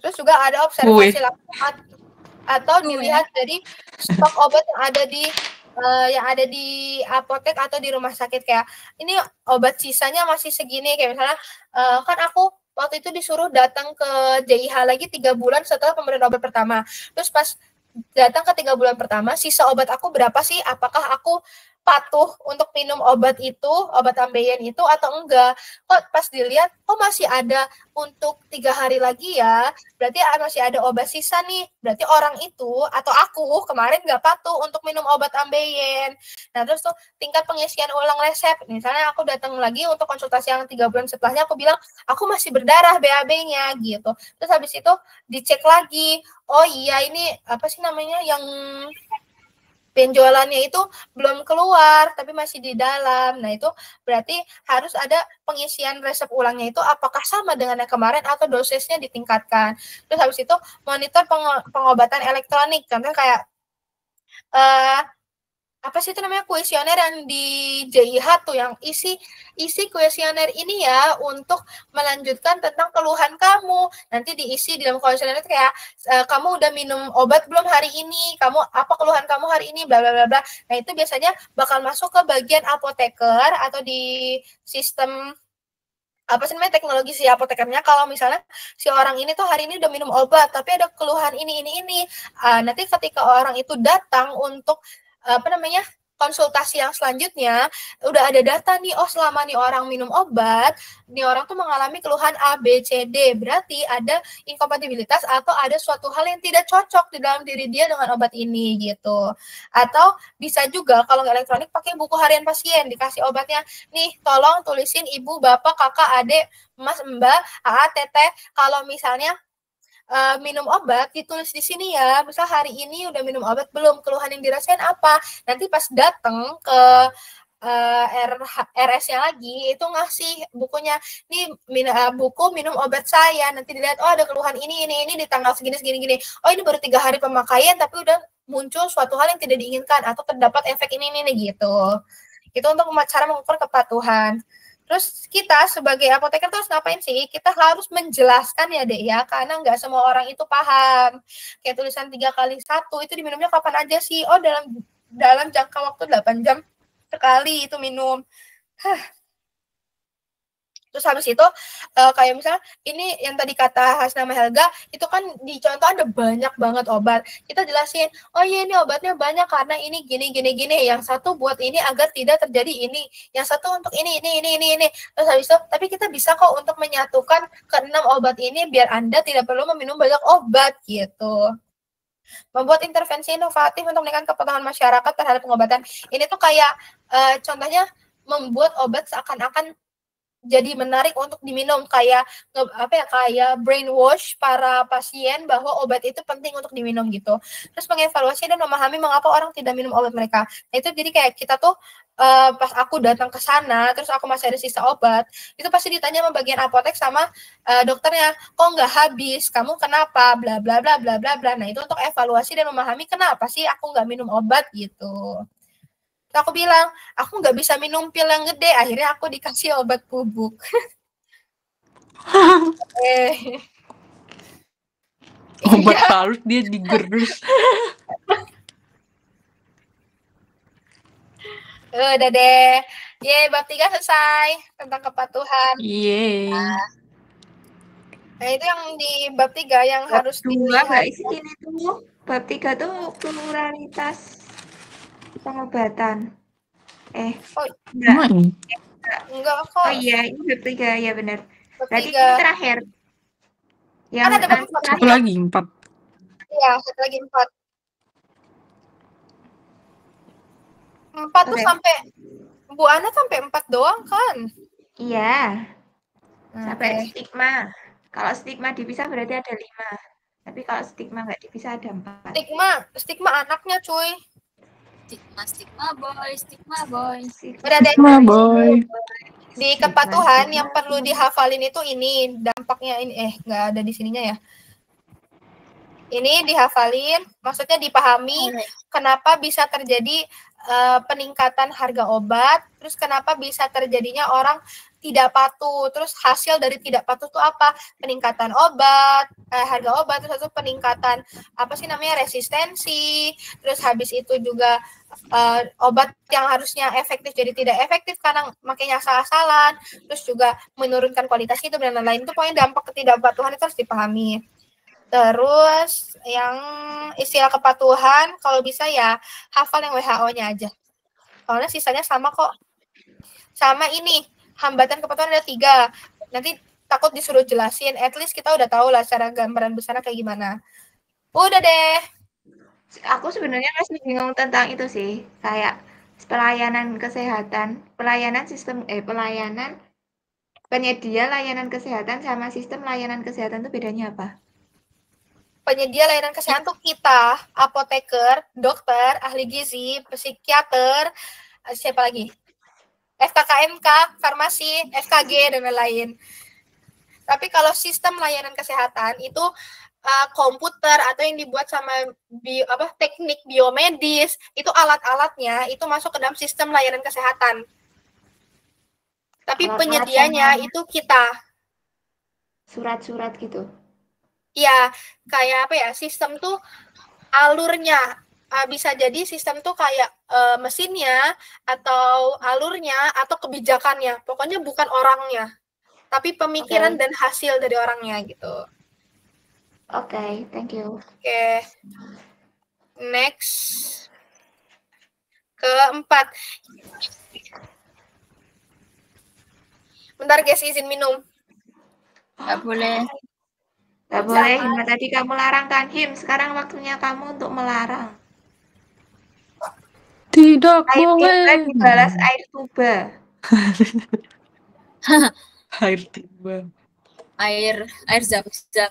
Terus juga ada observasi langsung atau dilihat dari stok obat yang ada di apotek atau di rumah sakit, kayak ini obat sisanya masih segini, kayak misalnya kan aku waktu itu disuruh datang ke JIH lagi 3 bulan setelah pemberian obat pertama. Terus pas datang ke 3 bulan pertama, sisa obat aku berapa sih? Apakah aku patuh untuk minum obat itu, obat ambeien itu atau enggak? Kok pas dilihat, masih ada untuk 3 hari lagi ya, berarti masih ada obat sisa nih. Berarti orang itu atau aku kemarin nggak patuh untuk minum obat ambeien. Nah, terus tuh tingkat pengisian ulang resep. Misalnya aku datang lagi untuk konsultasi yang 3 bulan setelahnya, aku bilang, aku masih berdarah BAB-nya gitu. Terus habis itu dicek lagi, oh iya ini apa sih namanya yang penjualannya itu belum keluar tapi masih di dalam. Nah, itu berarti harus ada pengisian resep ulangnya itu apakah sama dengan yang kemarin atau dosisnya ditingkatkan. Terus habis itu monitor pengobatan elektronik, contohnya kayak apa sih itu namanya, kuesioner yang di JIH tuh, yang isi kuesioner ini ya untuk melanjutkan tentang keluhan kamu. Nanti diisi di dalam kuesioner itu kayak kamu udah minum obat belum hari ini, kamu apa keluhan kamu hari ini, bla bla bla bla. Nah, itu biasanya bakal masuk ke bagian apoteker atau di sistem apa sih namanya, teknologi si apotekernya. Kalau misalnya si orang ini tuh hari ini udah minum obat tapi ada keluhan ini. Nanti ketika orang itu datang untuk konsultasi yang selanjutnya, udah ada data nih, selama nih orang minum obat, nih orang tuh mengalami keluhan A, B, C, D, berarti ada inkompatibilitas atau ada suatu hal yang tidak cocok di dalam diri dia dengan obat ini gitu. Atau bisa juga kalau nggak elektronik pakai buku harian pasien, dikasih obatnya, nih tolong tulisin ibu, bapak, kakak, adik, mas, mbak, teteh, kalau misalnya minum obat ditulis di sini ya, misal hari ini udah minum obat belum, keluhan yang dirasain apa. Nanti pas datang ke RS-nya lagi itu ngasih bukunya, nih buku minum obat saya, nanti dilihat ada keluhan ini di tanggal segini, ini baru 3 hari pemakaian tapi udah muncul suatu hal yang tidak diinginkan atau terdapat efek ini gitu. Itu untuk cara mengukur kepatuhan. Terus kita sebagai apoteker terus ngapain sih? Kita harus menjelaskan ya, Dek ya, karena nggak semua orang itu paham. Kayak tulisan 3 kali 1 itu diminumnya kapan aja sih? Dalam jangka waktu 8 jam sekali itu minum. Terus habis itu kayak misalnya ini yang tadi kata Hasna sama Helga itu kan di contoh ada banyak banget obat. Kita jelasin, oh iya ini obatnya banyak karena ini gini. Yang satu buat ini agar tidak terjadi ini. Yang satu untuk ini. Terus habis itu, tapi kita bisa kok untuk menyatukan ke-6 obat ini biar Anda tidak perlu meminum banyak obat gitu. Membuat intervensi inovatif untuk meningkatkan kepatuhan masyarakat terhadap pengobatan. Ini tuh kayak contohnya membuat obat seakan-akan jadi menarik untuk diminum, kayak kayak brainwash para pasien bahwa obat itu penting untuk diminum gitu. Terus mengevaluasi dan memahami mengapa orang tidak minum obat mereka. Nah, itu jadi kayak kita tuh pas aku datang ke sana terus aku masih ada sisa obat, itu pasti ditanya sama bagian apotek sama dokternya, kok nggak habis, kamu kenapa, bla bla bla bla bla bla. Nah, itu untuk evaluasi dan memahami kenapa sih aku nggak minum obat gitu. Aku bilang, aku nggak bisa minum pil yang gede. Akhirnya aku dikasih obat bubuk. Obat halus dia digerus. Udah deh. Yeay, bab 3 selesai. Tentang kepatuhan. Yeay. Nah, itu yang di bab 3 yang bab harus 2 dilihat. Mbak Isi ini tuh. Bab 3 tuh pluralitas pengobatan. Enggak kok. Oh iya, ini bab 3 ya benar. Berarti 3. ini terakhir. Yang kan ada bab 4. Satu lagi 4. Iya, satu lagi 4. 4 tuh sampai Bu Ana sampai 4 doang kan? Iya. Sampai stigma. Kalau stigma dipisah berarti ada 5. Tapi kalau stigma nggak dipisah ada 4. Stigma anaknya cuy. Stigma boy. Udah deh. Stigma boy. Di kepatuhan yang perlu dihafalin itu ini dampaknya ini nggak ada di sininya ya. Ini dihafalin, maksudnya dipahami kenapa bisa terjadi peningkatan harga obat, terus kenapa bisa terjadinya orang tidak patuh, terus hasil dari tidak patuh itu apa? Peningkatan obat, harga obat, terus itu peningkatan resistensi, terus habis itu juga obat yang harusnya efektif jadi tidak efektif karena makanya asal-asalan, terus juga menurunkan kualitas itu dan lain-lain. Itu pokoknya dampak ketidakpatuhan itu harus dipahami. Terus yang istilah kepatuhan kalau bisa ya hafal yang WHO-nya aja. Soalnya sisanya sama kok. Sama ini, hambatan kepatuhan ada 3. Nanti takut disuruh jelasin, at least kita udah tahu lah secara gambaran besar kayak gimana. Udah deh. Aku sebenarnya masih bingung tentang itu sih, kayak pelayanan kesehatan, pelayanan penyedia layanan kesehatan sama sistem layanan kesehatan itu bedanya apa? Penyedia layanan kesehatan tuh kita, apoteker, dokter, ahli gizi, psikiater, siapa lagi? FKKMK, farmasi, FKG, dan lain-lain. Tapi kalau sistem layanan kesehatan itu komputer atau yang dibuat sama teknik biomedis, itu alat-alatnya itu masuk ke dalam sistem layanan kesehatan. Tapi penyedianya itu kita. Surat-surat gitu. Ya, kayak sistem tuh alurnya bisa jadi sistem tuh kayak mesinnya atau alurnya atau kebijakannya. Pokoknya bukan orangnya, tapi pemikiran dan hasil dari orangnya gitu. Oke, thank you. Oke. Next. Keempat. Bentar guys, izin minum. Nggak boleh. Nggak boleh, Hima. Tadi kamu larang kan, Him. Sekarang waktunya kamu untuk melarang. Tidak air boleh. Dibalas air tuba. Air tuba. Air zam-zam.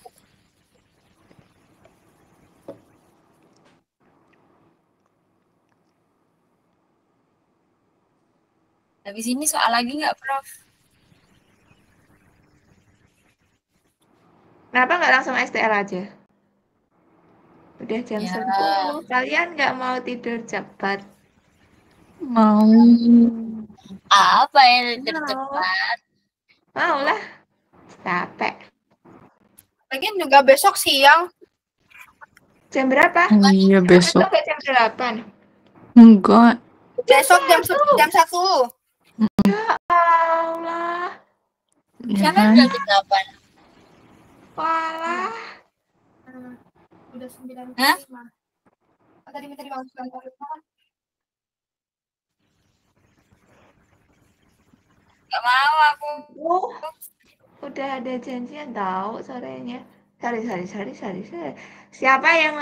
Habis ini soal lagi nggak, Prof? Kenapa nggak langsung STL aja? Udah jam 10, kalian nggak mau tidur cepat? Mau. Apa yang cepat? Mau lah. Capek. Lagian juga besok siang. Jam berapa? Iya, besok. Nggak jam 8? Enggak. Besok jam 1. Allah. Ya Siapa kan? yang jam 8? Walah. Udah 9 Hah? kali. Tadi minta dimasukkan ke rumah. Gak mau aku. Oh, udah ada janjian tahu sorenya. Sorry. Siapa yang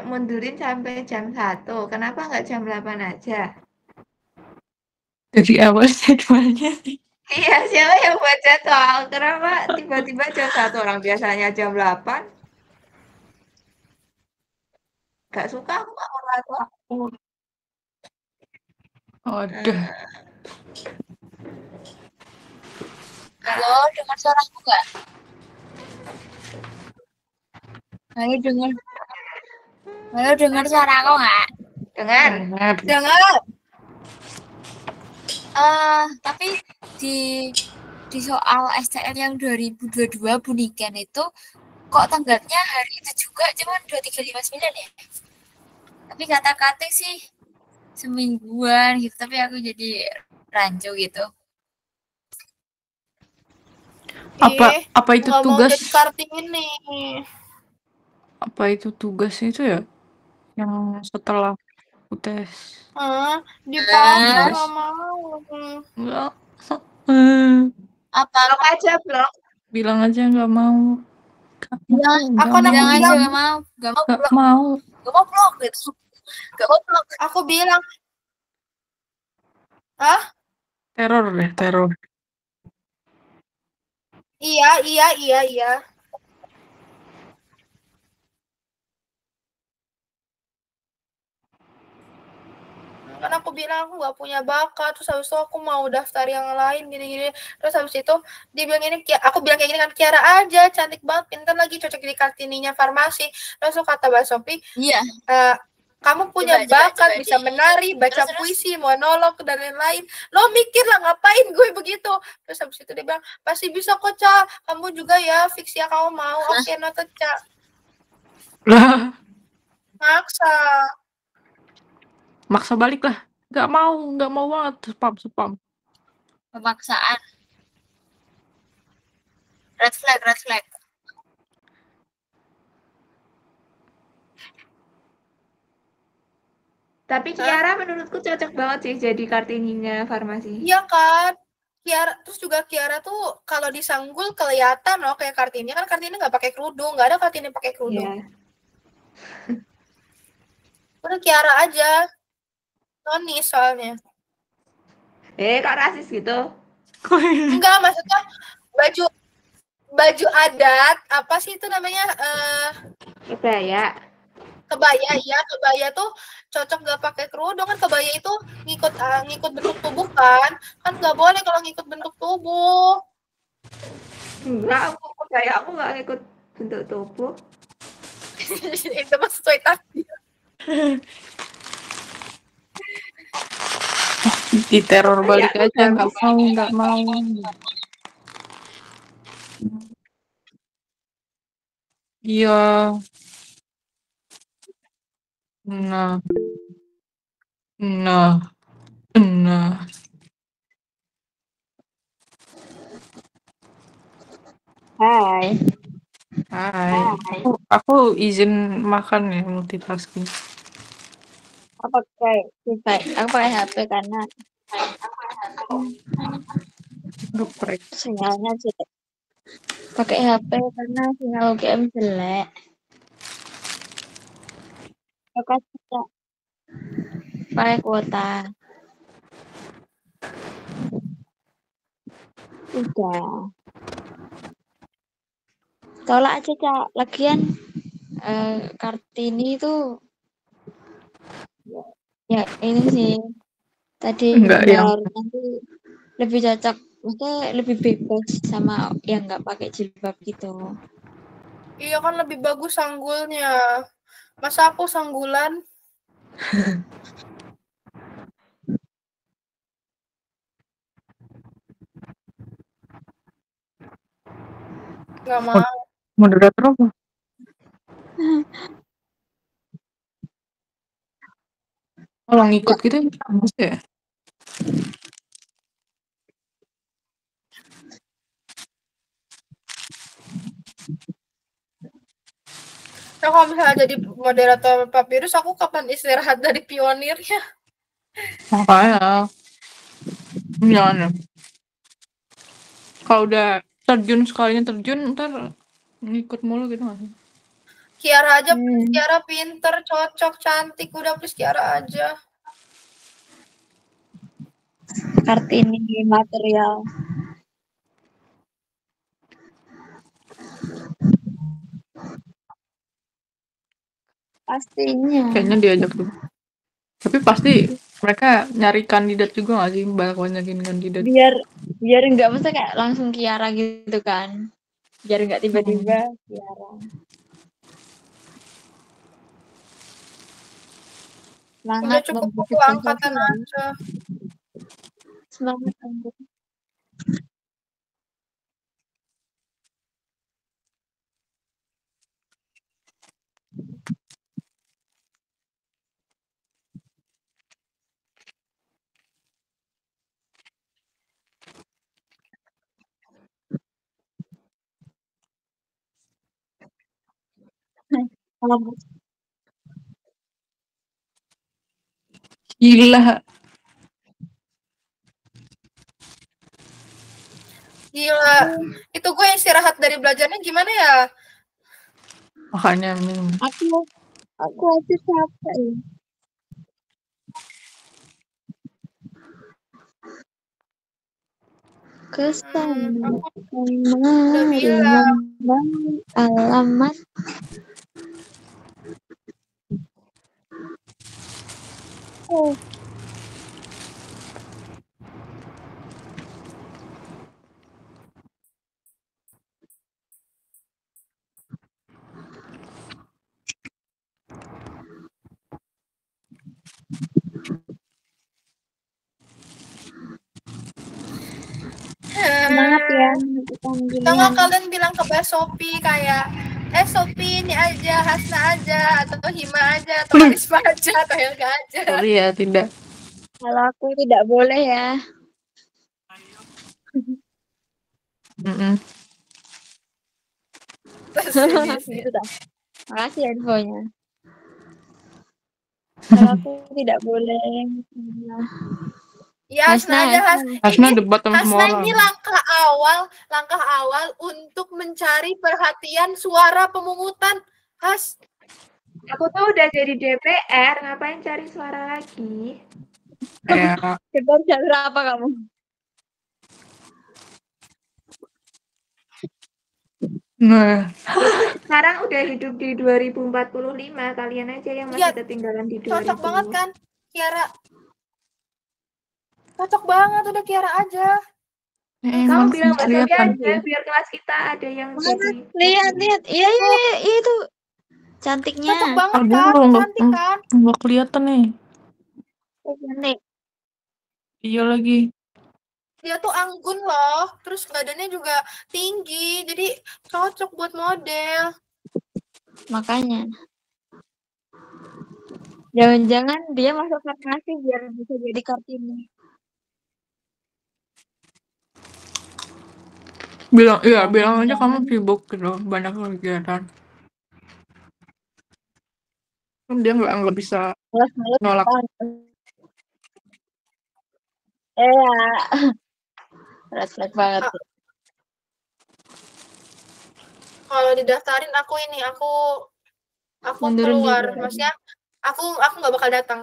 mundurin sampai jam 1? Kenapa nggak jam 8 aja? Dari awal jadwalnya. Iya, siapa yang buat jadwal? Kenapa tiba-tiba jam 1? Orang biasanya jam 8? Gak suka aku gak merasa aku. Aduh. Halo, dengar suaraku nggak? Halo, dengar suaraku nggak? Dengar. Dengar. Tapi di soal STR yang 2022 Bu Niken itu kok tanggapnya hari itu juga cuman 2359 ya? Tapi kata-kata sih semingguan gitu, tapi aku jadi rancu gitu. Apa itu nggak tugas? mau jadi Kartini. Apa itu tugas itu ya? Yang setelah UTS. Dipaksa nggak mau. Enggak. Apa? Blok aja, blok. Bilang aja nggak mau. Aku bilang aja bilang, nggak mau, Nggak mau. nggak mau blok gitu, nggak mau blok. aku bilang, Teror deh, teror. Iya. Kan aku bilang aku nggak punya bakat, terus habis itu aku mau daftar yang lain gini-gini, terus habis itu dia bilang ini, aku bilang kayak gini kan, Kiara aja cantik banget, pintar lagi, cocok jadi Kartininya farmasi. Terus kata Mbak Sophie, Iya. Kamu punya bakat, bisa menari, baca puisi, monolog dan lain-lain. Lo mikir lah ngapain gue begitu. Terus habis itu dia bilang, pasti bisa kok, Ca. Kamu juga ya, fix ya kamu mau. Oke, noted, Ca. Lah, maksa balik lah. Nggak mau banget. Spam. Pemaksaan. Red flag. Tapi Kiara menurutku cocok banget sih jadi Kartininya farmasi. Iya kan. Kiara tuh kalau disanggul kelihatan loh kayak Kartini. Kan Kartini nggak pakai kerudung, nggak ada Kartini pakai kerudung. Iya. Udah Kiara aja. Noni soalnya. Kok rasis gitu? Enggak, maksudnya baju adat, apa sih itu namanya? Kebaya. Kebaya tuh cocok gak pakai kerudung, kan kebaya itu ngikut bentuk tubuh kan nggak boleh kalau ngikut bentuk tubuh. Enggak, aku nggak ngikut bentuk tubuh. Itu mah sesuai takdir. Diteror balik aja, nggak mau. Iya. Nah. Hai. Aku izin makan ya, multitasking. Aku pakai HP karena sinyalnya jelek. Pakai HP karena sinyal UGM jelek. Aku tidak pakai kuota. Udah. Tolak aja, Cak. Lagian Kartini itu ya ini sih tadi nanti lebih cocok, maksudnya lebih bebas sama yang nggak pakai jilbab gitu. Iya kan lebih bagus sanggulnya. Masa aku sanggulan? Nggak mau. Moderator apa? Kalau ngikut gitu ya? Nah, kalau misalnya jadi moderator Papirus, aku kapan istirahat dari pionirnya? Makanya jangan. Kalau udah terjun sekalinya terjun, ntar ngikut mulu gitu nggak sih? Kiara aja, Kiara pinter, cocok, cantik, udah please Kiara aja. Kartini material. Pastinya. Kayaknya diajak tuh. Tapi pasti mereka nyari kandidat juga nggak sih, banyakin kandidat. Biar nggak mesti kayak langsung Kiara gitu kan. Biar nggak tiba-tiba Kiara. Udah Semangat cukup aku membuktikan angkatan Pancasila. aja. Semangat untuk Gila. Gila. Itu gue istirahat dari belajarnya gimana ya? Makanya aku aja capek ya. Kesana kemari membawa alamat. Oh. Semangat ya. Tengah kalian bilang ke Mbak Sophie kayak Sophie ini aja, Hasna aja, atau Hima aja, atau Karisma aja, atau Helga aja. sorry ya, tidak. Kalau aku tidak boleh ya. Gitu dah. Makasih ya infonya. Kalau aku tidak boleh. Ya, Hasna aja, Hasna debat sama semua Hasna orang. ini langkah awal untuk mencari perhatian suara pemungutan. Has, Aku tuh udah jadi DPR, ngapain cari suara lagi? Ya. DPR jalur apa kamu? Nah, Sekarang udah hidup di 2045, kalian aja yang masih ketinggalan di 2000. Cocok banget kan, Kiara? Cocok banget, udah Kiara aja. Kamu bilang Mbak Sophie aja, biar kelas kita ada yang jadi. Lihat. Iya, itu. Cantiknya. Cocok banget kan, cantik kan? Nggak kelihatan nih. Cantik. Iya lagi. Dia tuh anggun loh, terus badannya juga tinggi, jadi cocok buat model. Makanya. Jangan-jangan dia masuk farmasi biar bisa jadi Kartini. Bilang aja kamu sibuk gitu, banyak kegiatan. Kan dia nggak bisa nolak. Red flag banget. Kalau didaftarin aku keluar, maksudnya aku nggak bakal datang.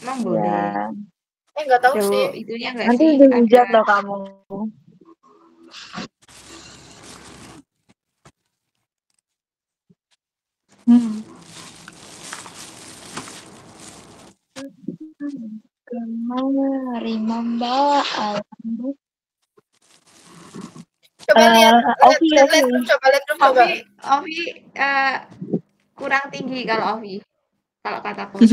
Emang boleh? Nggak tahu sih. Itunya nggak nanti sih? dihujat loh kamu. Kemari membawa alam. Coba lihat coba. Ovi kurang tinggi kalau Ovi. Kalau kataku.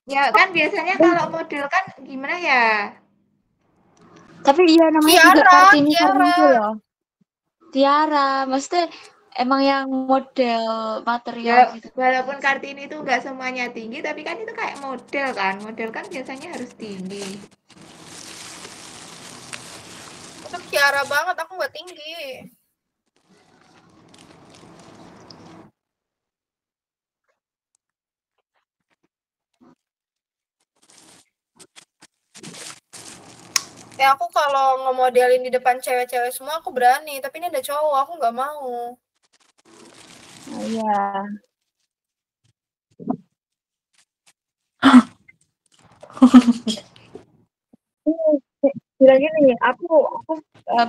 Ya kan biasanya kalau model kan gimana ya? Tapi iya namanya juga Kartini itu loh. Tiara, maksudnya emang yang model material gitu. Walaupun Kartini itu nggak semuanya tinggi, tapi kan itu kayak model kan. Model kan biasanya harus tinggi. Itu Tiara banget, aku nggak tinggi. Ya aku kalau ngemodelin di depan cewek-cewek semua aku berani, tapi ini ada cowok, aku nggak mau. Oh, iya. Bilang gini, aku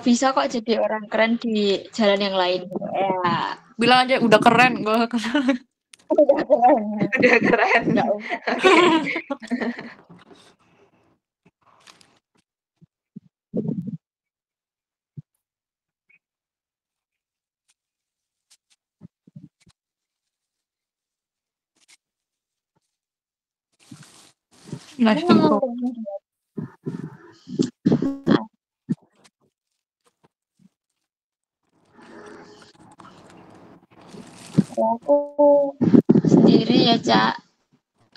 bisa kok jadi orang keren di jalan yang lain. Ya. Bilang aja udah keren, gue keren. Udah keren. Udah keren. Nggak usah. Oke. Nice to go. Aku sendiri ya, Cak.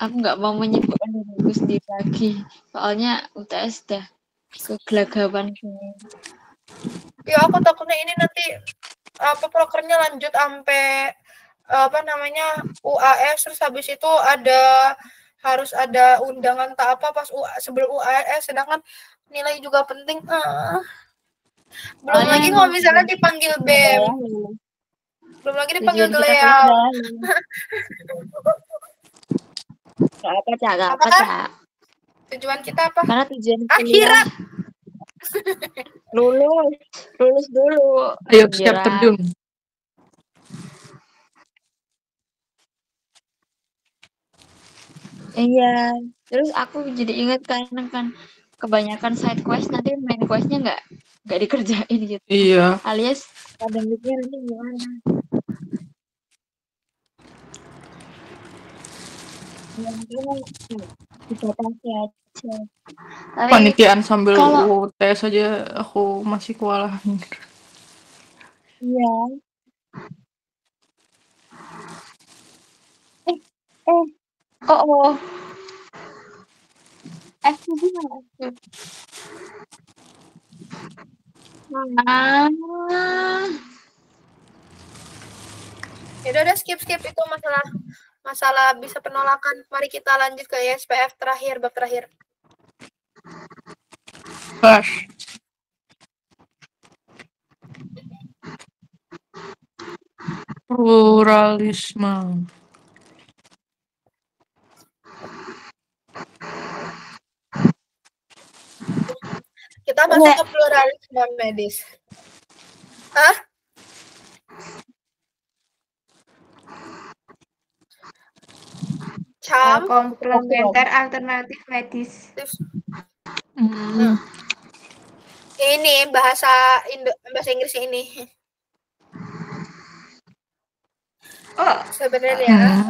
Aku nggak mau menyibukkan diriku sendiri lagi. Soalnya UTS dah kegelagapan gini. Ya aku takutnya ini nanti prokernya lanjut sampai UAS, terus habis itu harus ada undangan tak apa pas sebelum UAS, sedangkan nilai juga penting. Belum lagi kalau misalnya dipanggil BEM. Belum lagi dipanggil beliau. Gak apa, Cak. Gak apa, Cak. Tujuan kita apa? Karena tujuan akhirat. Lulus dulu. Ayo siap terjun. Iya. Terus aku jadi ingat kan kebanyakan side quest nanti main questnya nggak dikerjain gitu. Iya. Alias akademiknya nanti gimana? Dibatasi aja. Panitiaan sambil UTS aja aku masih kewalahan. Iya. Ya udah skip itu masalah bisa penolakan. Mari kita lanjut ke SPF terakhir, bab terakhir. Flash. Pluralisme. Kita masuk ke pluralisme medis. Komplementer alternatif medis. Ini bahasa Inggris ini. Sebenarnya.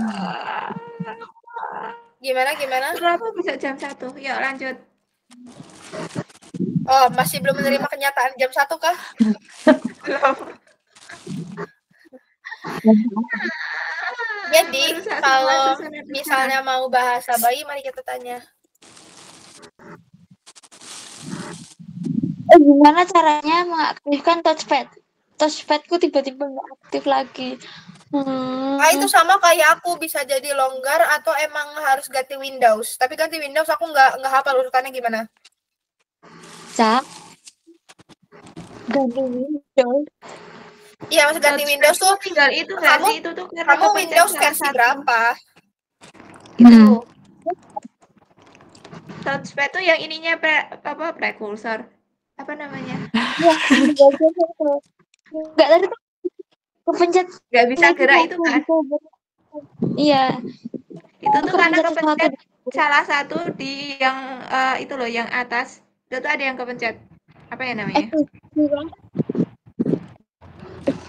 Gimana? Kenapa bisa jam 1? Yuk lanjut. Oh, masih belum menerima kenyataan jam 1 kah? Belum. Jadi kalau misalnya mau bahasa bayi, mari kita tanya. Gimana caranya mengaktifkan touchpad? Touchpadku tiba-tiba nggak aktif lagi. Itu sama kayak aku, bisa jadi longgar atau emang harus ganti Windows. Tapi ganti Windows aku nggak hafal urutannya gimana. Cak, ganti Windows. Iya, maksud ganti Windows tuh tinggal itu berarti itu tuh kamu Windows versi berapa? Touchpad tuh yang ininya prekursor. Apa namanya? Enggak, tadi tuh kepencet nggak bisa gerak itu kan? Iya. Itu tuh karena kepencet salah satu di yang itu loh, yang atas. Itu tuh ada yang kepencet. Apa ya namanya?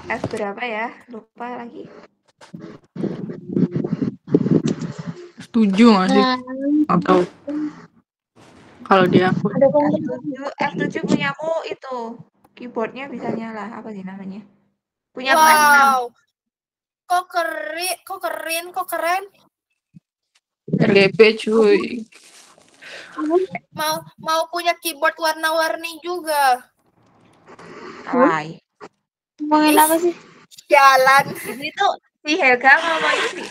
F berapa ya? Lupa lagi. F7 nggak sih? Atau kalau di aku F7 punya aku itu keyboardnya bisa nyala, apa sih namanya? Punya wow. Kok keren. RGB cuy. Mau punya keyboard warna-warni juga. Alay. Ngomongin apa sih? Jalan. Ini tuh si Helga ngomongin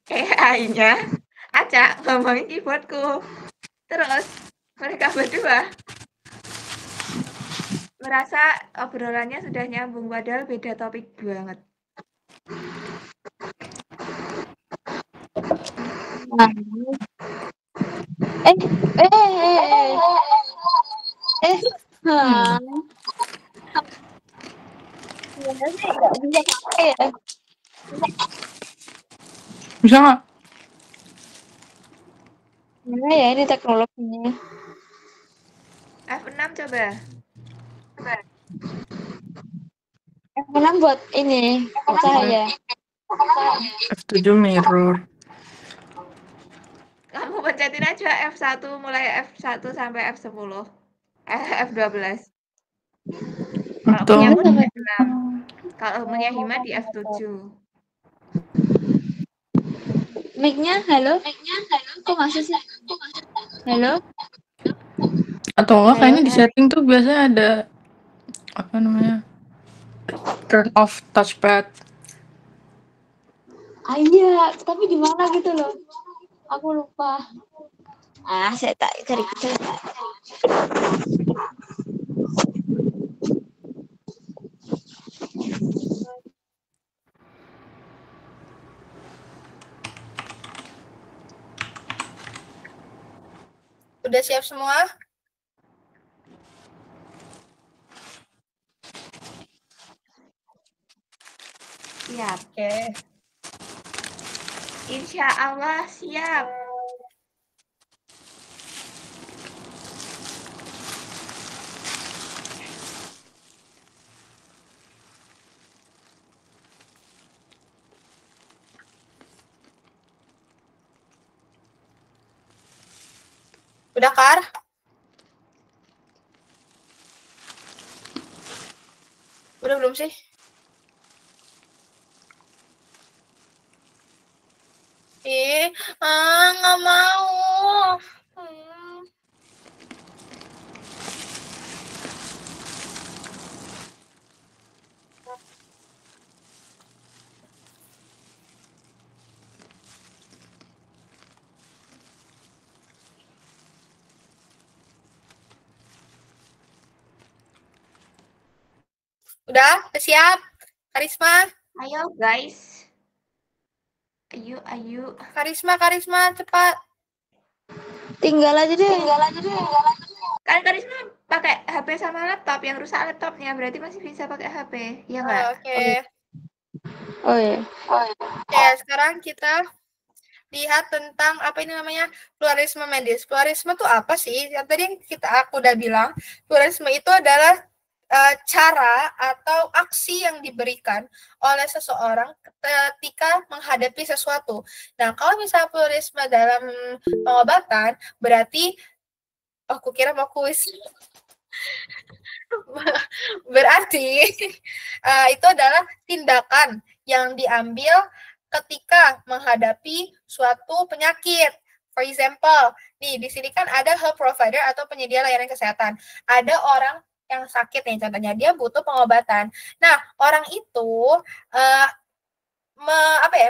si AI-nya, Aca ngomongin keyboardku. Terus mereka berdua merasa obrolannya sudah nyambung padahal beda topik banget. Sebenarnya nggak bisa pakai ya. Bisa nggak? Gimana ya ini teknologinya? F6 coba. F6 buat ini cahaya. F7 mirror. Kamu pencetin aja F1 mulai F1 sampai F10. F12. Kalau Atau punya aku di F6. Kalau punya Hima di F7. Mic-nya halo? Kok masih sih? Halo? atau enggak Halo? kayaknya di setting tuh biasanya ada apa namanya? Turn off touchpad. Iya, tapi di mana gitu loh? Aku lupa. Saya tak cari. Udah siap semua? Siap. Oke. Insya Allah siap. Udah, Kar? Udah belum sih? Nggak mau. Udah siap? Karisma? Ayo guys. Ayo. Karisma, cepat. Tinggal aja deh. Kan Karisma pakai HP sama laptop, yang rusak laptopnya berarti masih bisa pakai HP, ya nggak? Oke. Oh iya. Oke, sekarang kita lihat tentang apa ini namanya pluralisme medis. Pluralisme itu apa sih? Yang tadi aku udah bilang, pluralisme itu adalah cara atau aksi yang diberikan oleh seseorang ketika menghadapi sesuatu. Nah, kalau misalnya pluralisme dalam pengobatan, berarti aku kira mau kuis. Berarti itu adalah tindakan yang diambil ketika menghadapi suatu penyakit. For example, nih di sini kan ada health provider atau penyedia layanan kesehatan. Ada orang yang sakit nih, contohnya dia butuh pengobatan. Nah, orang itu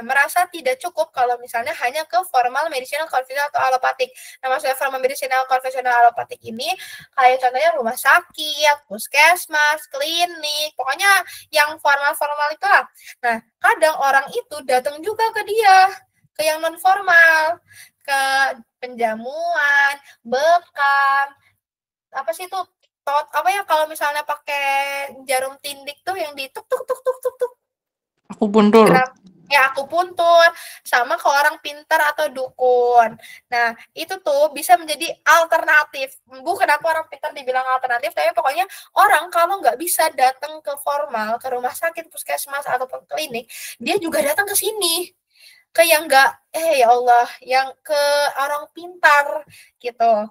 merasa tidak cukup kalau misalnya hanya ke formal medicinal konvensional atau alopatik. Nah, maksudnya formal medicinal konvensional alopatik ini kayak contohnya rumah sakit, puskesmas, klinik, pokoknya yang formal-formal itulah. Nah, kadang orang itu datang juga ke dia, ke yang non formal, ke penjamuan, bekam, apa sih itu? Apa ya kalau misalnya pakai jarum tindik tuh yang di tuk tuk tuk tuk tuk tuk. Akupuntur. Akupuntur, sama ke orang pintar atau dukun. Nah, itu tuh bisa menjadi alternatif. Kenapa orang pintar dibilang alternatif, tapi pokoknya orang kalau nggak bisa datang ke formal, ke rumah sakit, puskesmas, ataupun klinik, dia juga datang ke sini. Ke yang nggak, ya Allah, yang ke orang pintar, gitu.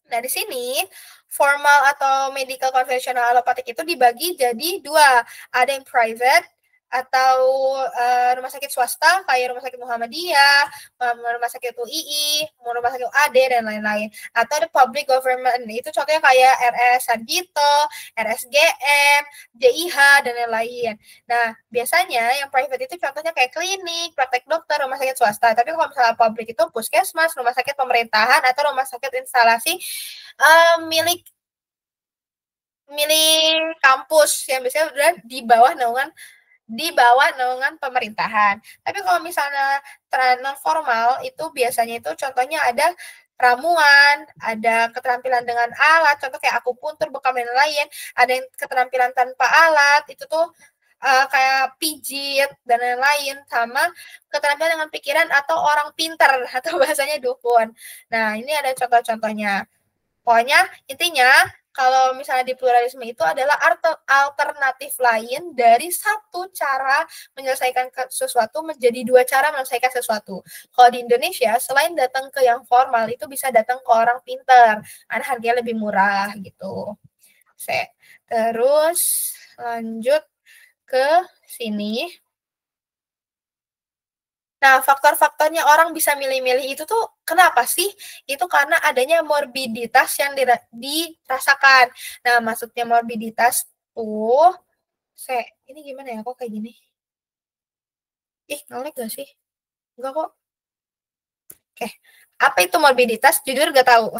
Nah, di sini formal atau medical konvensional alopatik itu dibagi jadi dua. Ada yang private atau rumah sakit swasta kayak rumah sakit Muhammadiyah, rumah sakit UII, rumah sakit UAD dan lain-lain. Atau ada public government, itu contohnya kayak RS Sarjito, RSGM, JIH dan lain-lain. Nah, biasanya yang private itu contohnya kayak klinik, praktek dokter, rumah sakit swasta. Tapi kalau misalnya public itu puskesmas, rumah sakit pemerintahan atau rumah sakit instalasi milik milih kampus yang biasanya udah di bawah naungan pemerintahan. Tapi kalau misalnya non formal itu biasanya itu contohnya ada ramuan, ada keterampilan dengan alat, contoh kayak akupuntur, bekam dan lain, ada yang keterampilan tanpa alat, itu tuh kayak pijit dan lain-lain, sama keterampilan dengan pikiran atau orang pintar atau bahasanya dukun. Nah, ini ada contoh-contohnya. Pokoknya intinya kalau misalnya di pluralisme itu adalah alternatif lain dari satu cara menyelesaikan sesuatu menjadi dua cara menyelesaikan sesuatu. Kalau di Indonesia, selain datang ke yang formal, itu bisa datang ke orang pintar, karena harganya lebih murah gitu. Terus lanjut ke sini. Nah, faktor-faktornya orang bisa milih-milih itu tuh kenapa sih? Itu karena adanya morbiditas yang dirasakan. Nah, maksudnya morbiditas tuh, ini gimana ya, kok kayak gini? Ngelag gak sih? Enggak kok. Oke, apa itu morbiditas? Jujur gak tahu.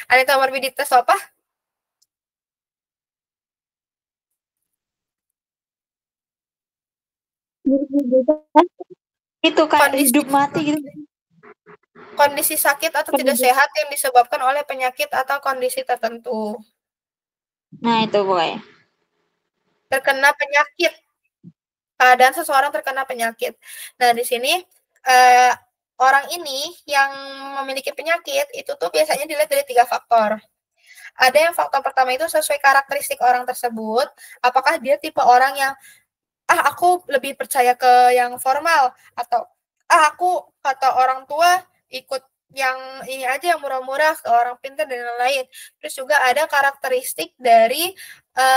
Ada tahu morbiditas apa? Itu kayak hidup mati gitu. Kondisi sakit atau tidak sehat yang disebabkan oleh penyakit atau kondisi tertentu. Nah, itu pokoknya. Terkena penyakit. Keadaan seseorang terkena penyakit. Nah, di sini orang ini yang memiliki penyakit itu tuh biasanya dilihat dari 3 faktor. Ada yang faktor pertama itu sesuai karakteristik orang tersebut, apakah dia tipe orang yang aku lebih percaya ke yang formal, atau aku kata orang tua ikut yang ini aja yang murah-murah ke orang pintar dan lain-lain. Terus juga ada karakteristik dari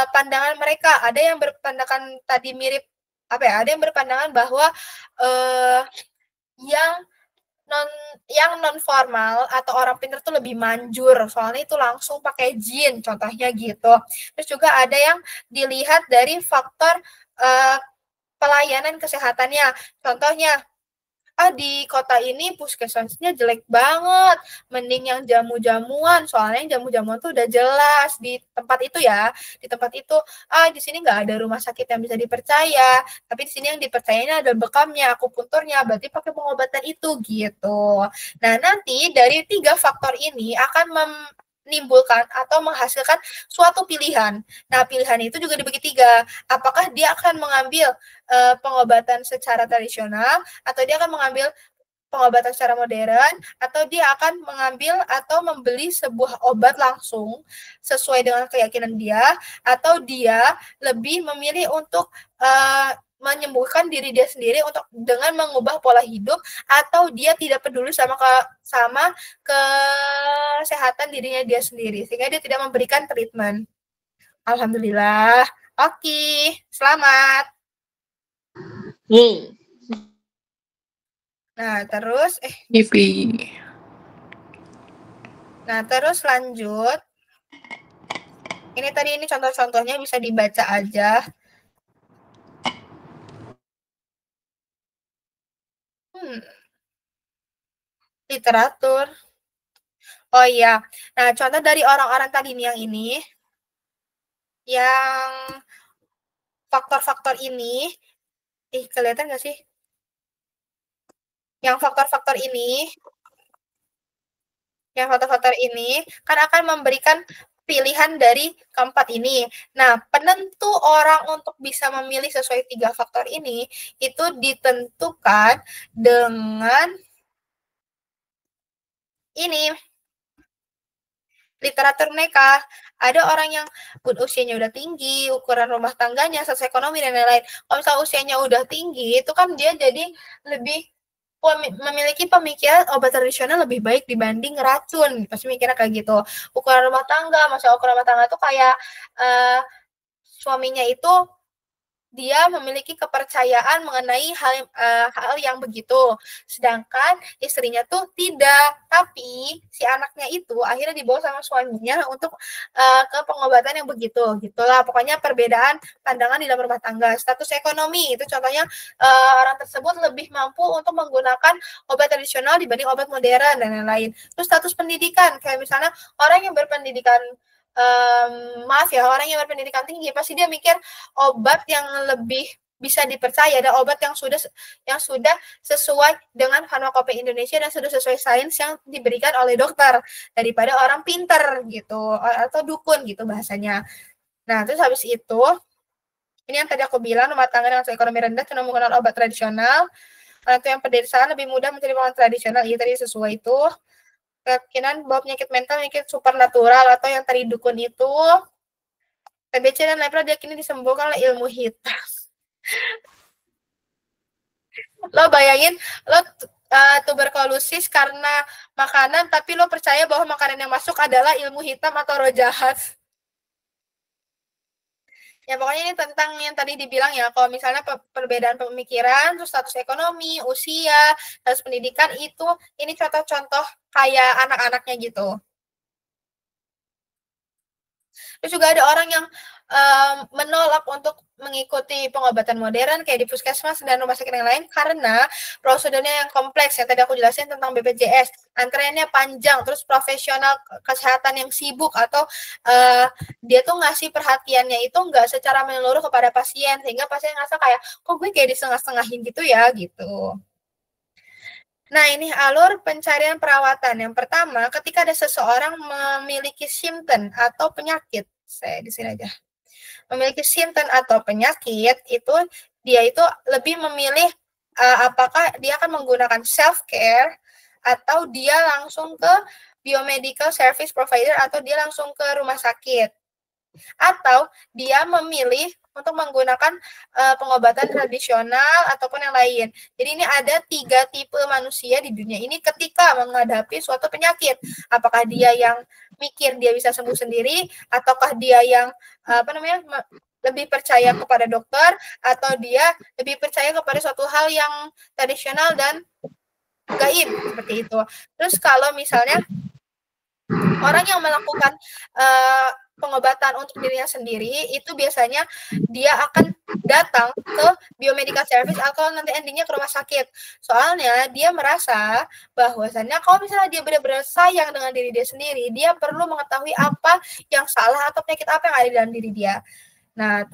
pandangan mereka. Ada yang berpandangan tadi mirip ada yang berpandangan bahwa yang non formal atau orang pintar tuh lebih manjur, soalnya itu langsung pakai jin, contohnya gitu. Terus juga ada yang dilihat dari faktor pelayanan kesehatannya, contohnya di kota ini puskesmasnya jelek banget, mending yang jamu-jamuan, soalnya yang jamu-jamuan tuh udah jelas di tempat itu ya, di tempat itu di sini nggak ada rumah sakit yang bisa dipercaya, tapi di sini yang dipercayanya ada bekamnya, akupunturnya, berarti pakai pengobatan itu gitu. Nah, nanti dari 3 faktor ini akan menimbulkan atau menghasilkan suatu pilihan. Nah, pilihan itu juga dibagi 3. Apakah dia akan mengambil pengobatan secara tradisional, atau dia akan mengambil pengobatan secara modern, atau dia akan mengambil atau membeli sebuah obat langsung sesuai dengan keyakinan dia, atau dia lebih memilih untuk menyembuhkan diri dia sendiri untuk dengan mengubah pola hidup, atau dia tidak peduli sama kesehatan dirinya dia sendiri sehingga dia tidak memberikan treatment. Alhamdulillah. Oke, selamat. Yeay. Nah, terus Nah, terus lanjut. Ini contoh-contohnya bisa dibaca aja. Literatur. Oh iya. Nah, contoh dari orang-orang tadi yang ini, yang faktor-faktor ini, kelihatan nggak sih? Yang faktor-faktor ini kan akan memberikan pilihan dari keempat ini. Nah, penentu orang untuk bisa memilih sesuai 3 faktor ini itu ditentukan dengan ini, literatur mereka. Ada orang yang usianya udah tinggi, ukuran rumah tangganya, sosioekonomi dan lain-lain. Kalau misalnya usianya udah tinggi, itu kan dia jadi lebih memiliki pemikiran obat tradisional lebih baik dibanding racun. Pasti mikirnya kayak gitu. Ukuran rumah tangga, maksudnya ukuran rumah tangga itu kayak suaminya itu dia memiliki kepercayaan mengenai hal yang begitu, sedangkan istrinya tuh tidak. Tapi si anaknya itu akhirnya dibawa sama suaminya untuk ke pengobatan yang begitu, gitulah. Pokoknya perbedaan pandangan di dalam rumah tangga. Status ekonomi itu contohnya orang tersebut lebih mampu untuk menggunakan obat tradisional dibanding obat modern dan lain-lain. Terus status pendidikan, kayak misalnya orang yang berpendidikan maaf ya, orang yang berpendidikan tinggi pasti dia mikir obat yang lebih bisa dipercaya dan obat yang sudah sesuai dengan farmakope Indonesia dan sudah sesuai sains yang diberikan oleh dokter daripada orang pinter gitu atau dukun gitu bahasanya. Nah, terus habis itu ini yang tadi aku bilang, rumah tangga dengan ekonomi rendah cenderung menggunakan obat tradisional. Orang yang pedesaan lebih mudah mencari obat tradisional, iya tadi sesuai itu. Keyakinan bahwa penyakit mental, penyakit supernatural atau yang tadi dukun itu, TBC dan lepra diyakini disembuhkan oleh ilmu hitam. Lo bayangin, lo tuberkulosis karena makanan, tapi lo percaya bahwa makanan yang masuk adalah ilmu hitam atau roh jahat. Ya pokoknya ini tentang yang tadi dibilang ya, kalau misalnya perbedaan pemikiran, terus status ekonomi, usia, status pendidikan itu, ini contoh-contoh kayak anak-anaknya gitu. Terus juga ada orang yang menolak untuk mengikuti pengobatan modern kayak di puskesmas dan rumah sakit yang lain karena prosedurnya yang kompleks yang tadi aku jelasin tentang BPJS, antreannya panjang, terus profesional kesehatan yang sibuk atau dia tuh ngasih perhatiannya itu nggak secara menyeluruh kepada pasien sehingga pasien ngerasa kayak kok gue kayak disetengah-setengahin gitu ya gitu. Nah, ini alur pencarian perawatan. Yang pertama, ketika ada seseorang memiliki simptom atau penyakit, saya di sini aja. Memiliki simptom atau penyakit itu dia itu lebih memilih apakah dia akan menggunakan self care atau dia langsung ke biomedical service provider atau dia langsung ke rumah sakit. Atau dia memilih untuk menggunakan pengobatan tradisional ataupun yang lain. Jadi ini ada 3 tipe manusia di dunia ini ketika menghadapi suatu penyakit. Apakah dia yang mikir dia bisa sembuh sendiri, ataukah dia yang lebih percaya kepada dokter, atau dia lebih percaya kepada suatu hal yang tradisional dan gaib seperti itu. Terus kalau misalnya orang yang melakukan pengobatan untuk dirinya sendiri itu biasanya dia akan datang ke biomedical service atau nanti endingnya ke rumah sakit. Soalnya dia merasa bahwasannya kalau misalnya dia benar-benar sayang dengan diri dia sendiri, dia perlu mengetahui apa yang salah atau penyakit apa yang ada di dalam diri dia. Nah,